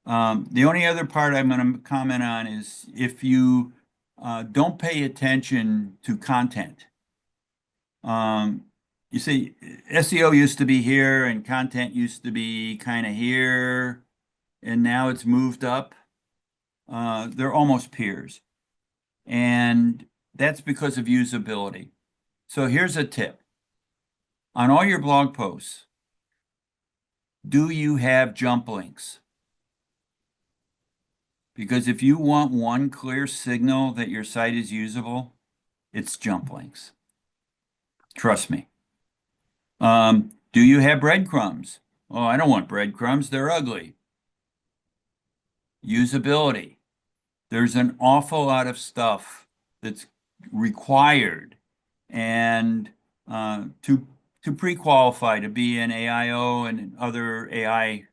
The only other part I'm going to comment on is if you don't pay attention to content. You see, SEO used to be here and content used to be kind of here, and now it's moved up. They're almost peers. And that's because of usability. So here's a tip. On all your blog posts, do you have jump links? Because if you want one clear signal that your site is usable, it's jump links. Trust me. Do you have breadcrumbs? Oh, I don't want breadcrumbs. They're ugly. Usability. There's an awful lot of stuff that's required and to pre-qualify to be an AIO and other AI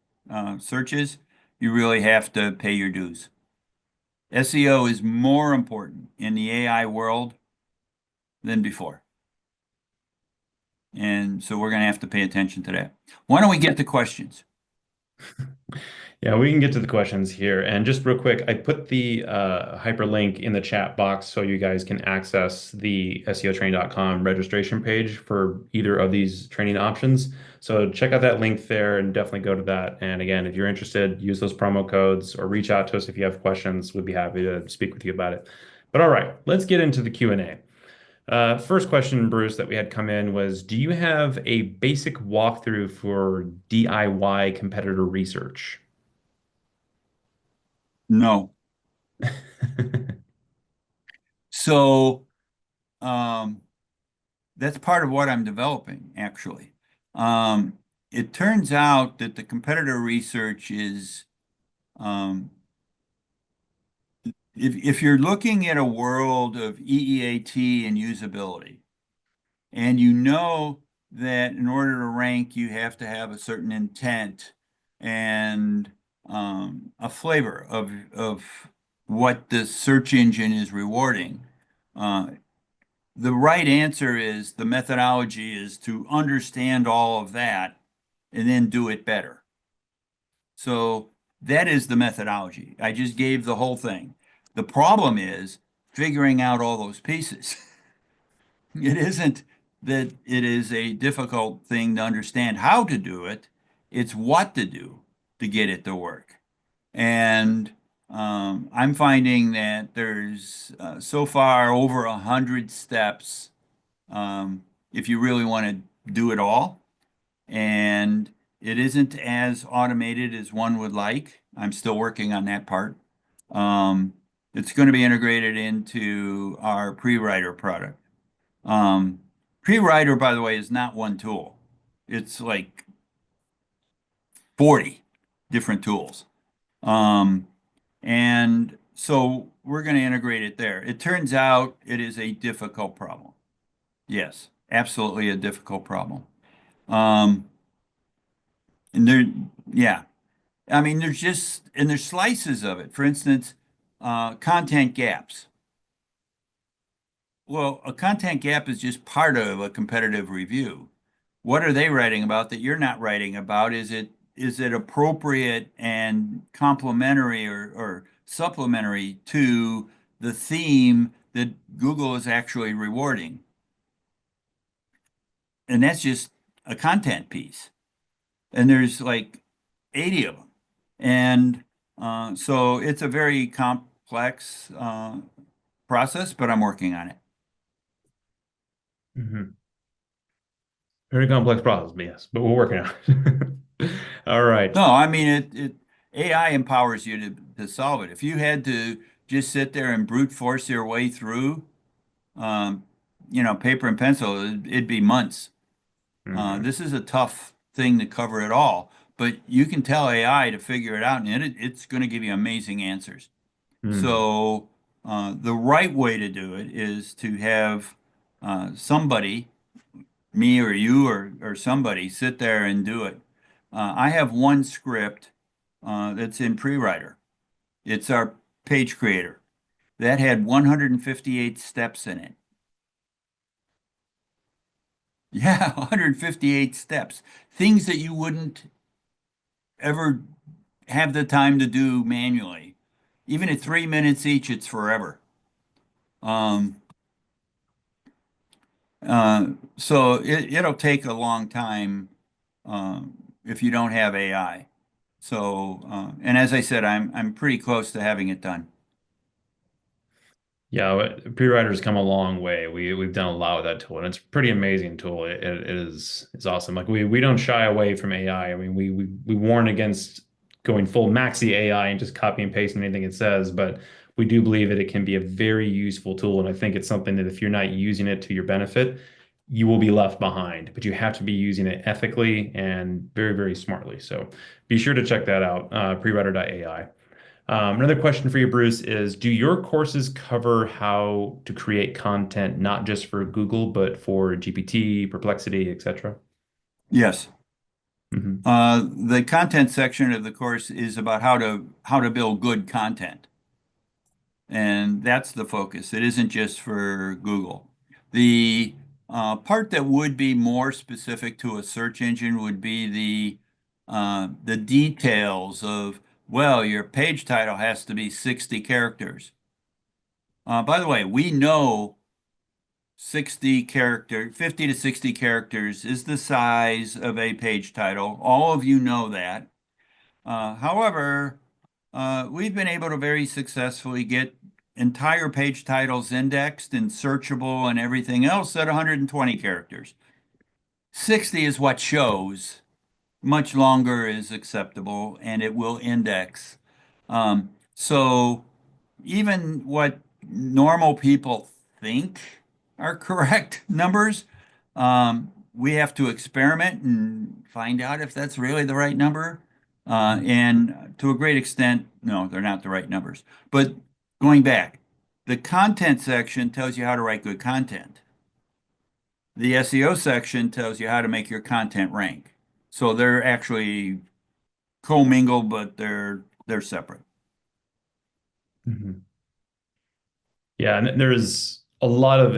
searches, you really have to pay your dues. SEO is more important in the AI world than before. And so we're going to have to pay attention to that. Why don't we get to questions? Yeah, we can get to the questions here. And just real quick, I put the hyperlink in the chat box so you guys can access the SEOtrain.com registration page for either of these training options. So check out that link there and definitely go to that. And again, if you're interested, use those promo codes or reach out to us if you have questions. We'd be happy to speak with you about it. But all right, let's get into the Q&A. First question, Bruce, that we had come in was, do you have a basic walkthrough for DIY competitor research? No. So um, that's part of what I'm developing, actually. It turns out that the competitor research is, um, if you're looking at a world of EEAT and usability, and you know that in order to rank, you have to have a certain intent and a flavor of what the search engine is rewarding. Uh, the right answer is the methodology is to understand all of that and then do it better. So that is the methodology. I just gave the whole thing. The problem is figuring out all those pieces. It isn't that it is a difficult thing to understand how to do it, it's what to do to get it to work. And I'm finding that there's so far over 100 steps if you really want to do it all. And it isn't as automated as one would like. I'm still working on that part. Um, it's going to be integrated into our pre-writer product. Um, Pre-writer, by the way, is not one tool. It's like 40 different tools. Um, and so we're going to integrate it there. It turns out it is a difficult problem. Yes, absolutely a difficult problem. Um, and there, yeah, I mean, there's slices of it. For instance, content gaps. Well, a content gap is just part of a competitive review. What are they writing about that you're not writing about? Is it appropriate and complementary or supplementary to the theme that Google is actually rewarding? And that's just a content piece. And there's like 80 of them. And so it's a very complex process, but I'm working on it. Mhm. Very complex problem, yes, but we're working on it. All right. No, I mean it AI empowers you to solve it. If you had to just sit there and brute force your way through, um, paper and pencil, it'd be months. Mhm. This is a tough thing to cover it all, but you can tell AI to figure it out, and it's going to give you amazing answers. Mm. So the right way to do it is to have somebody, me or you or somebody, sit there and do it. I have one script that's in pre-writer. It's our page creator. That had 158 steps in it. Yeah, 158 steps. Things that you wouldn't ever have the time to do manually. Even at 3 minutes each, it's forever. Um, uh, so it'll take a long time if you don't have AI. So, and as I said, I'm pretty close to having it done. Yeah, pre-writer's come a long way. We've done a lot with that tool, and it's a pretty amazing tool. It is it's awesome. Like we don't shy away from AI. I mean, we warn against going full maxi AI and just copy and pasting anything it says, but we do believe that it can be a very useful tool, and I think it's something that if you're not using it to your benefit, you will be left behind. But you have to be using it ethically and very, very smartly. So be sure to check that out, prewriter.ai. Another question for you, Bruce, is do your courses cover how to create content, not just for Google, but for GPT, Perplexity, etc.? Yes. Hmm. The content section of the course is about how to build good content. And that's the focus. It isn't just for Google. The part that would be more specific to a search engine would be the details of, well, your page title has to be 60 characters. By the way, we know 50 to 60 characters is the size of a page title. All of you know that. However, we've been able to very successfully get entire page titles indexed and searchable and everything else at 120 characters. 60 is what shows. Much longer is acceptable and it will index. So even what normal people think are correct numbers, we have to experiment and find out if that's really the right number. And to a great extent, no, they're not the right numbers. But going back, the content section tells you how to write good content. The SEO section tells you how to make your content rank. So they're actually commingled, but they're separate. Hmm. Yeah, and there's a lot of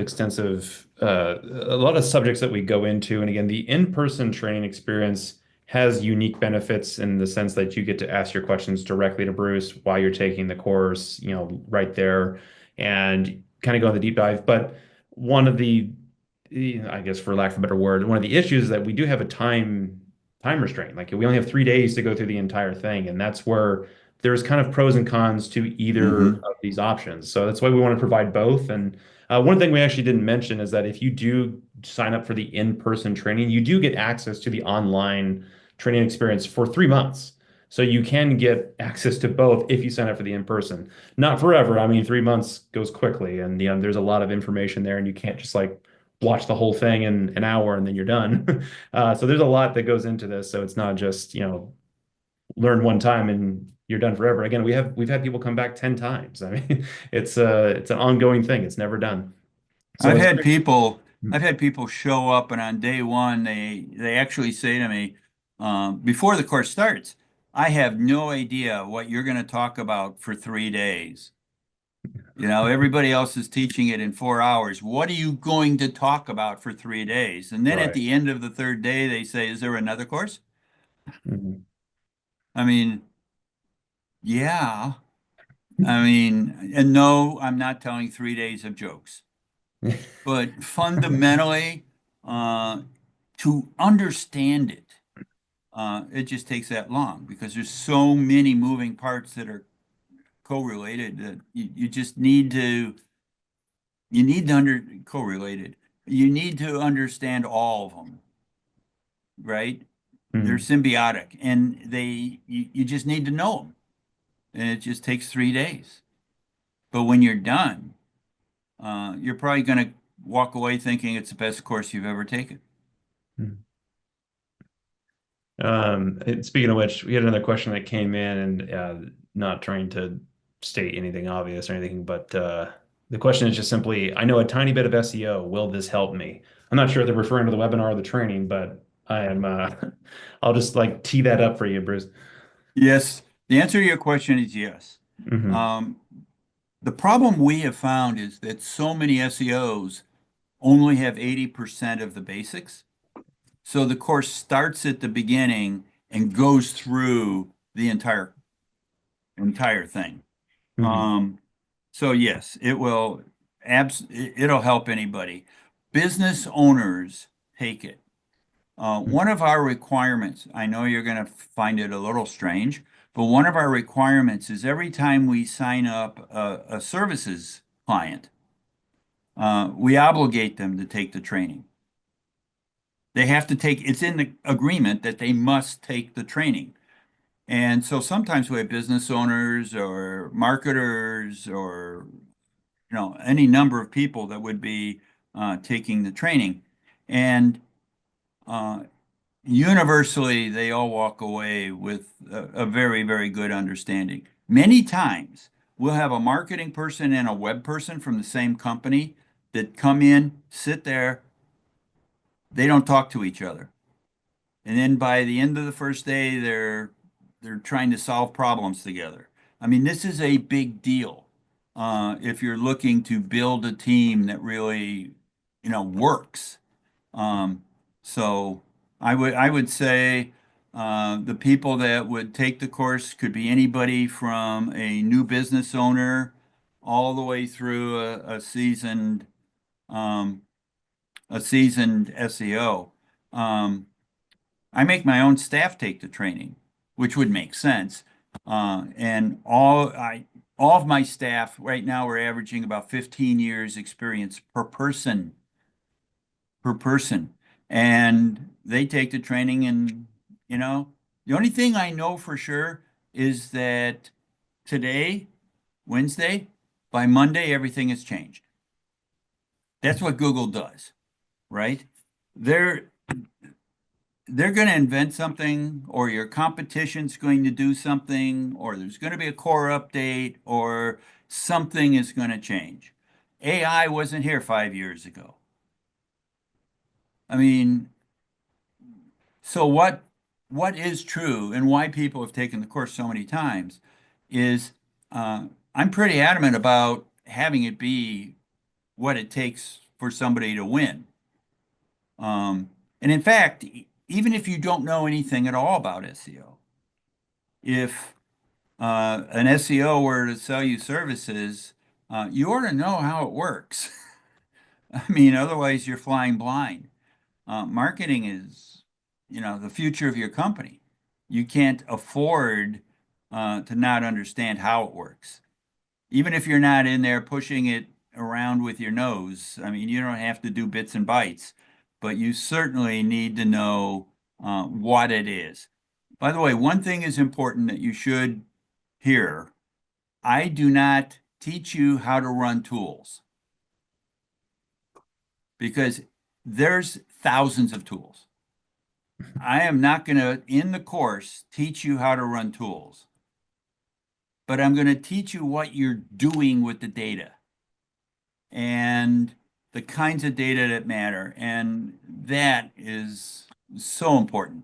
subjects that we go into. And again, the in-person training experience has unique benefits in the sense that you get to ask your questions directly to Bruce while you're taking the course, right there and kind of go on the deep dive. But one of I guess for lack of a better word, one of the issues is that we do have a time restraint. Like we only have 3 days to go through the entire thing, and that's where there's kind of pros and cons to either Hmm. of these options. So that's why we want to provide both. And one thing we actually didn't mention is that if you do sign up for the in-person training, you do get access to the online training experience for 3 months. So you can get access to both if you sign up for the in-person. Not forever. I mean, 3 months goes quickly, and there's a lot of information there, and you can't just like watch the whole thing in an hour and then you're done. So there's a lot that goes into this. So it's not just, learn one time and you're done forever. Again, we've had people come back 10 times. I mean, it's an ongoing thing. It's never done. So I've it's had great. people, I've had people show up, and on day one, they actually say to me, before the course starts, I have no idea what you're going to talk about for 3 days. Everybody else is teaching it in 4 hours. What are you going to talk about for 3 days? And then at Right. the end of the third day, they say, is there another course? Mhm. I mean, yeah. I mean, and no, I'm not telling 3 days of jokes. But fundamentally, uh, to understand it, it just takes that long because there's so many moving parts that are correlated that you just need to correlated. You need to understand all of them, right? They're Mhm. symbiotic, and you just need to know them, and it just takes 3 days. But when you're done, you're probably going to walk away thinking it's the best course you've ever taken. Mhm. Speaking of which, we had another question that came in, and not trying to state anything obvious or anything, but the question is just simply, I know a tiny bit of SEO. Will this help me? I'm not sure if they're referring to the webinar or the training, but I am. I'll just like tee that up for you, Bruce. Yes, the answer to your question is yes. Hmm. Um, the problem we have found is that so many SEOs only have 80% of the basics. So the course starts at the beginning and goes through the entire thing. Hmm. Um, so yes, it'll help anybody. Business owners take it. One of our requirements, I know you're going to find it a little strange, but one of our requirements is every time we sign up a services client, we obligate them to take the training. They have to take, it's in the agreement that they must take the training. And so sometimes we have business owners or marketers or any number of people that would be taking the training. And uh, universally, they all walk away with a very, very good understanding. Many times, we'll have a marketing person and a web person from the same company that come in, sit there, they don't talk to each other. And then by the end of the first day, they're trying to solve problems together. I mean, this is a big deal if you're looking to build a team that really, works. Um, so I would say the people that would take the course could be anybody from a new business owner all the way through um, a seasoned SEO. I make my own staff take the training, which would make sense. And all of my staff right now we're averaging about 15 years experience per person. And they take the training and the only thing I know for sure is that today, Wednesday, by Monday, everything has changed. That's what Google does, right? They're they're going to invent something, or your competition's going to do something, or there's going to be a core update, or something is going to change. AI wasn't here 5 years ago. I mean, so what is true and why people have taken the course so many times is I'm pretty adamant about having it be what it takes for somebody to win. And in fact, even if you don't know anything at all about SEO, if an SEO were to sell you services, you ought to know how it works. I mean, otherwise you're flying blind. Marketing is, the future of your company. You can't afford to not understand how it works. Even if you're not in there pushing it around with your nose, I mean, you don't have to do bits and bytes, but you certainly need to know what it is. By the way, one thing is important that you should hear. I do not teach you how to run tools because there's thousands of tools. I am not going to, in the course, teach you how to run tools, but I'm going to teach you what you're doing with the data and the kinds of data that matter. And that is so important,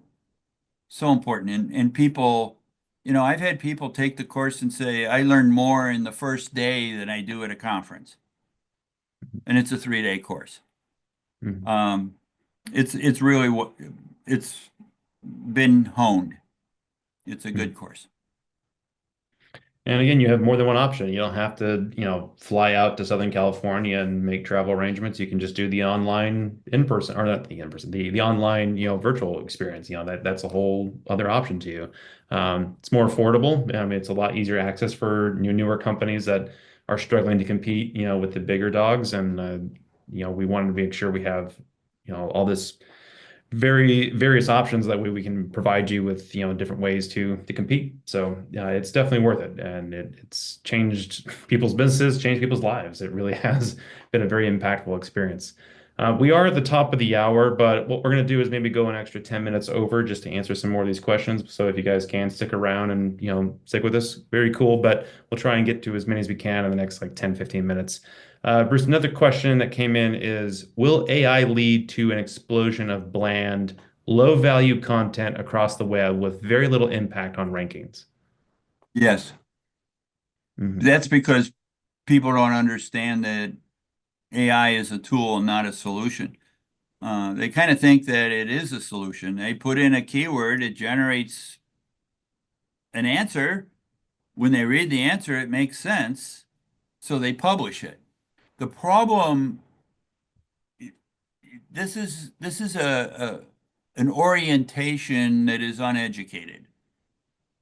so important. And people, I've had people take the course and say, I learned more in the first day than I do at a conference. And it's a 3-day course. Hmm. Um, it's really what it's been honed. It's a good course. And again, you have more than one option. You don't have to, fly out to Southern California and make travel arrangements. You can just do the online in-person, or not the in-person, the online, virtual experience. That's a whole other option to you. It's more affordable. I mean, it's a lot easier access for newer companies that are struggling to compete, with the bigger dogs. And we wanted to make sure we have, all this very various options. That way we can provide you with different ways to compete. So it's definitely worth it, and it's changed people's businesses, changed people's lives. It really has been a very impactful experience. We are at the top of the hour, but what we're going to do is maybe go an extra 10 minutes over just to answer some more of these questions. So if you guys can stick around and, stick with us, very cool. But we'll try and get to as many as we can in the next like 10, 15 minutes. Bruce, another question that came in is, will AI lead to an explosion of bland, low value content across the web with very little impact on rankings? Yes, Mhm. that's because people don't understand that AI is a tool, not a solution. They kind of think that it is a solution. They put in a keyword, it generates an answer. When they read the answer, it makes sense, so they publish it. The problem, this is an orientation that is uneducated.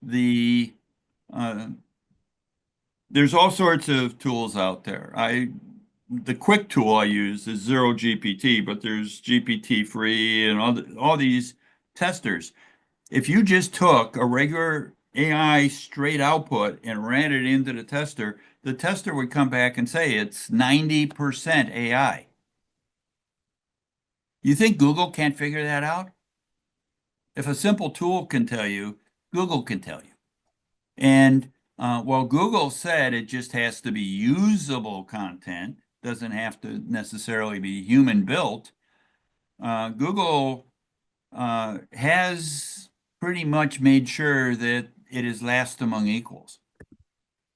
The uh, there's all sorts of tools out there. The quick tool I use is Zero GPT, but there's GPT free and all these testers. If you just took a regular AI straight output and ran it into the tester would come back and say it's 90% AI. You think Google can't figure that out? If a simple tool can tell you, Google can tell you. And while Google said it just has to be usable content, doesn't have to necessarily be human built, Google has pretty much made sure that it is last among equals.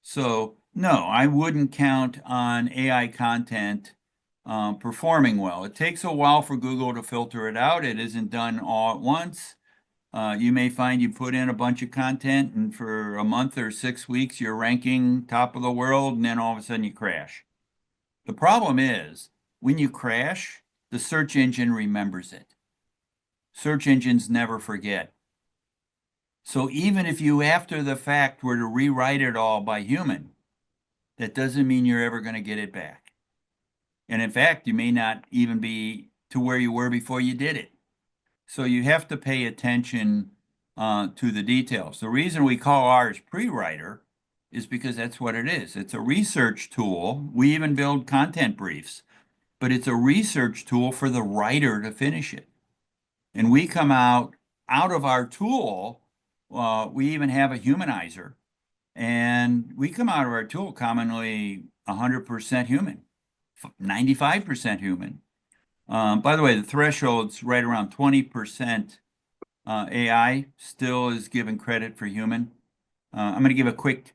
So, no, I wouldn't count on AI content performing well. It takes a while for Google to filter it out. It isn't done all at once. You may find you put in a bunch of content, and for a month or 6 weeks, you're ranking top of the world, and then all of a sudden you crash. The problem is when you crash, the search engine remembers it. Search engines never forget. So even if you, after the fact, were to rewrite it all by human, that doesn't mean you're ever going to get it back. And in fact, you may not even be to where you were before you did it. So you have to pay attention to the details. The reason we call ours pre-writer is because that's what it is. It's a research tool. We even build content briefs, but it's a research tool for the writer to finish it. And we come out of our tool, we even have a humanizer, and we come out of our tool commonly 100% human, 95% human. By the way, the threshold's right around 20% AI still is given credit for human. I'm going to give a quick,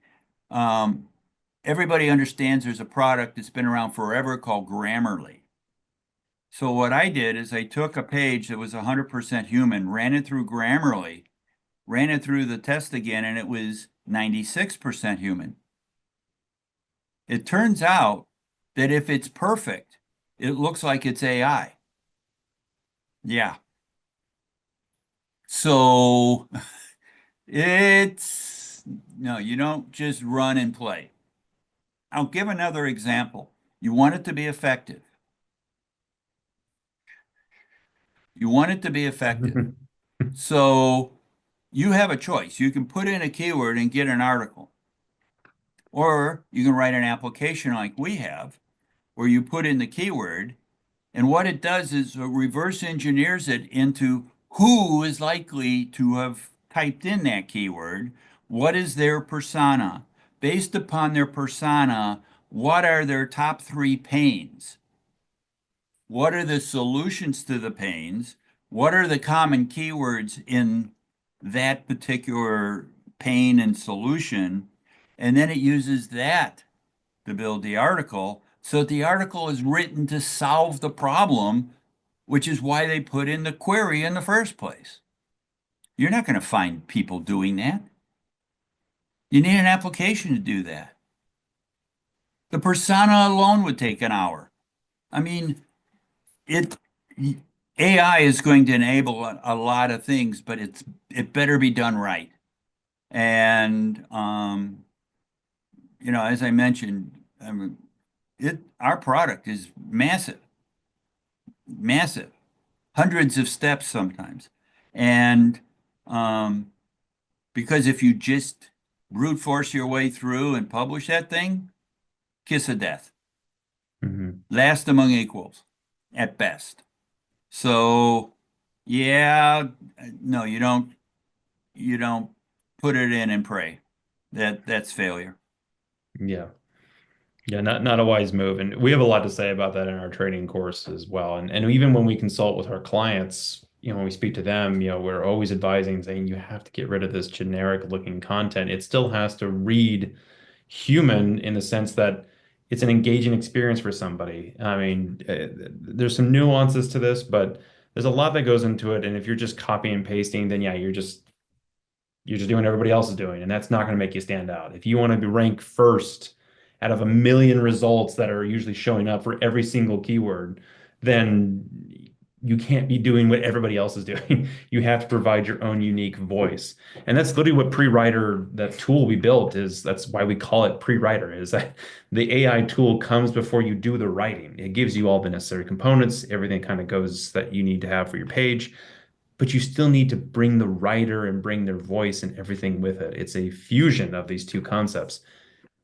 everybody understands there's a product that's been around forever called Grammarly. So what I did is I took a page that was 100% human, ran it through Grammarly, ran it through the test again, and it was 96% human. It turns out that if it's perfect, it looks like it's AI. Yeah. So no, you don't just run and play. I'll give another example. You want it to be effective. You want it to be effective. So you have a choice. You can put in a keyword and get an article, or you can write an application like we have, where you put in the keyword, and what it does is it reverse engineers it into who is likely to have typed in that keyword. What is their persona? Based upon their persona, what are their top three pains? What are the solutions to the pains? What are the common keywords in that particular pain and solution? And then it uses that to build the article. So the article is written to solve the problem, which is why they put in the query in the first place. You're not going to find people doing that. You need an application to do that. The persona alone would take an hour. I mean, it AI is going to enable a lot of things, but it better be done right. And as I mentioned, our product is massive, massive, hundreds of steps sometimes. And because if you just brute force your way through and publish that thing, kiss of death, Mhm. last among equals. at best. So, yeah, no, you don't put it in and pray. That's failure. Yeah. Yeah, not a wise move. And we have a lot to say about that in our training course as well. And even when we consult with our clients, when we speak to them, we're always advising saying you have to get rid of this generic looking content. It still has to read human in the sense that it's an engaging experience for somebody. I mean, there's some nuances to this, but there's a lot that goes into it. And if you're just copying and pasting, then yeah, you're just doing what everybody else is doing, and that's not going to make you stand out. If you want to be ranked first out of a million results that are usually showing up for every single keyword, then you can't be doing what everybody else is doing. You have to provide your own unique voice. And that's literally what pre-writer, that tool we built is, that's why we call it pre-writer, is that the AI tool comes before you do the writing. It gives you all the necessary components, everything kind of goes that you need to have for your page, but you still need to bring the writer and bring their voice and everything with it. It's a fusion of these two concepts.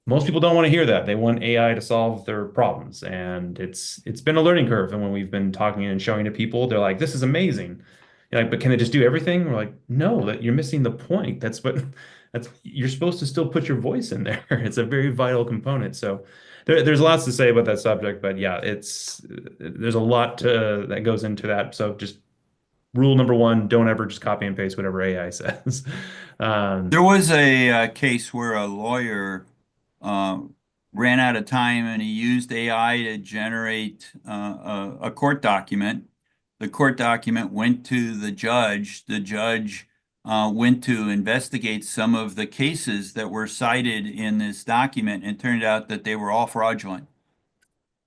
Most people don't want to hear that. They want AI to solve their problems, and it's been a learning curve. And when we've been talking and showing to people, they're like, "This is amazing." You're like, but can it just do everything? We're like, no, that you're missing the point. That's you're supposed to still put your voice in there. It's a very vital component. So there's lots to say about that subject, but yeah, there's a lot that goes into that. So just rule number one, don't ever just copy and paste whatever AI says. Um, There was a case where a lawyer uh, ran out of time and he used AI to generate a court document. The court document went to the judge. The judge went to investigate some of the cases that were cited in this document and turned out that they were all fraudulent.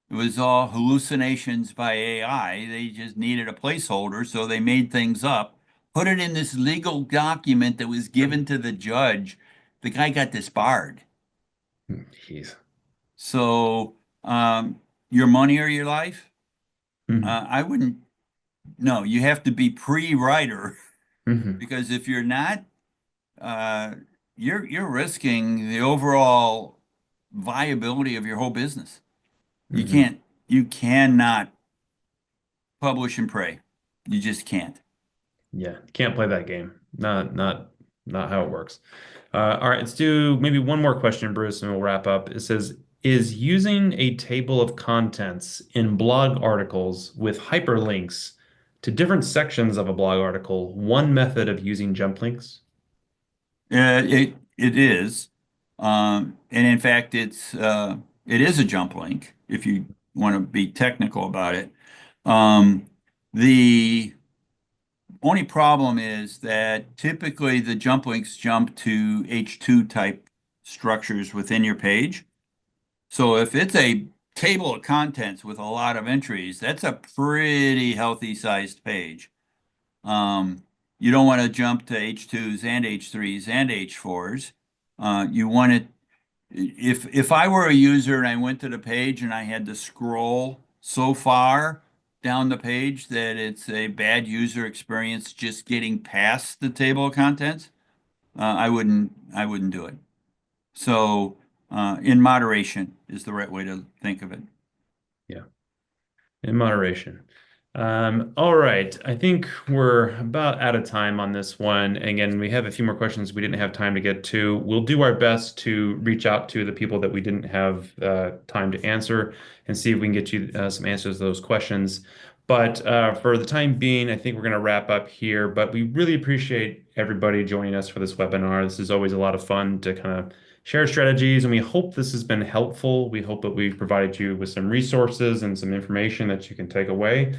It was all hallucinations by AI. They just needed a placeholder, so they made things up, put it in this legal document that was given to the judge. The guy got disbarred. Jeez. So, your money or your life? Hmm. I wouldn't. No, you have to be pre-writer Hmm. because if you're not, uh, you're risking the overall viability of your whole business. You Hmm. can't, you cannot publish and pray. You just can't. Yeah, can't play that game. Not how it works. All right, let's do maybe one more question, Bruce, and we'll wrap up. It says, is using a table of contents in blog articles with hyperlinks to different sections of a blog article one method of using jump links? It is, and in fact, it is a jump link if you want to be technical about it. Um, the only problem is that typically the jump links jump to H2 type structures within your page. So if it's a table of contents with a lot of entries, that's a pretty healthy sized page. Um, you don't want to jump to H2s and H3s and H4s. You want it, if I were a user and I went to the page and I had to scroll so far down the page that it's a bad user experience just getting past the table of contents, I wouldn't do it. So, in moderation is the right way to think of it. Yeah. In moderation. All right. I think we're about out of time on this one. Again, we have a few more questions we didn't have time to get to. We'll do our best to reach out to the people that we didn't have time to answer and see if we can get you some answers to those questions. But for the time being, I think we're going to wrap up here. But we really appreciate everybody joining us for this webinar. This is always a lot of fun to kind of share strategies, and we hope this has been helpful. We hope that we've provided you with some resources and some information that you can take away.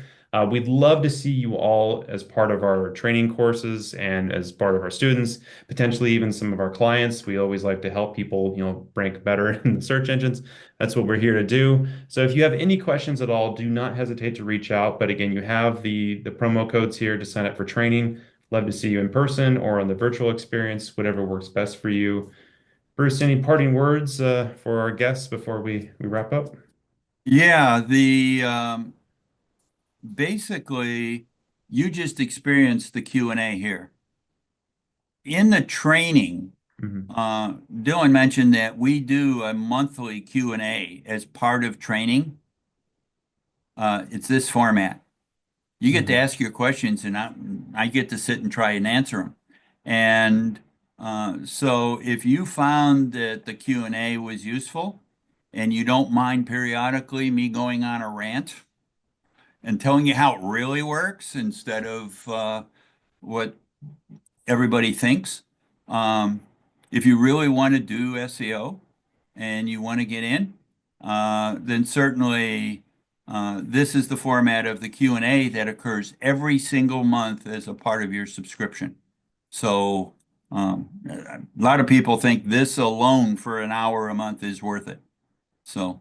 We'd love to see you all as part of our training courses and as part of our students, potentially even some of our clients. We always like to help people, rank better in the search engines. That's what we're here to do. So if you have any questions at all, do not hesitate to reach out. But again, you have the promo codes here to sign up for training. Love to see you in person or on the virtual experience, whatever works best for you. Bruce, any parting words for our guests before we wrap up? Yeah, the basically you just experienced the Q&A here. In the training, Mhm. Dylan mentioned that we do a monthly Q&A as part of training. It's this format. You get to Mhm. ask your questions, and I get to sit and try and answer them. And so if you found that the Q&A was useful, and you don't mind periodically me going on a rant and telling you how it really works instead of what everybody thinks, um, if you really want to do SEO and you want to get in, then certainly this is the format of the Q&A that occurs every single month as a part of your subscription. So a lot of people think this alone for an hour a month is worth it. So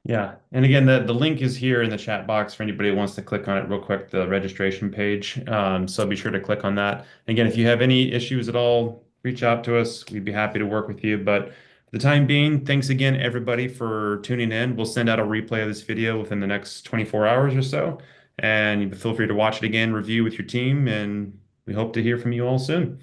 Yeah. And again, the link is here in the chat box for anybody who wants to click on it real quick, the registration page. So be sure to click on that. Again, if you have any issues at all, reach out to us. We'd be happy to work with you. But for the time being, thanks again, everybody, for tuning in. We'll send out a replay of this video within the next 24 hours or so. And feel free to watch it again, review with your team, and we hope to hear from you all soon.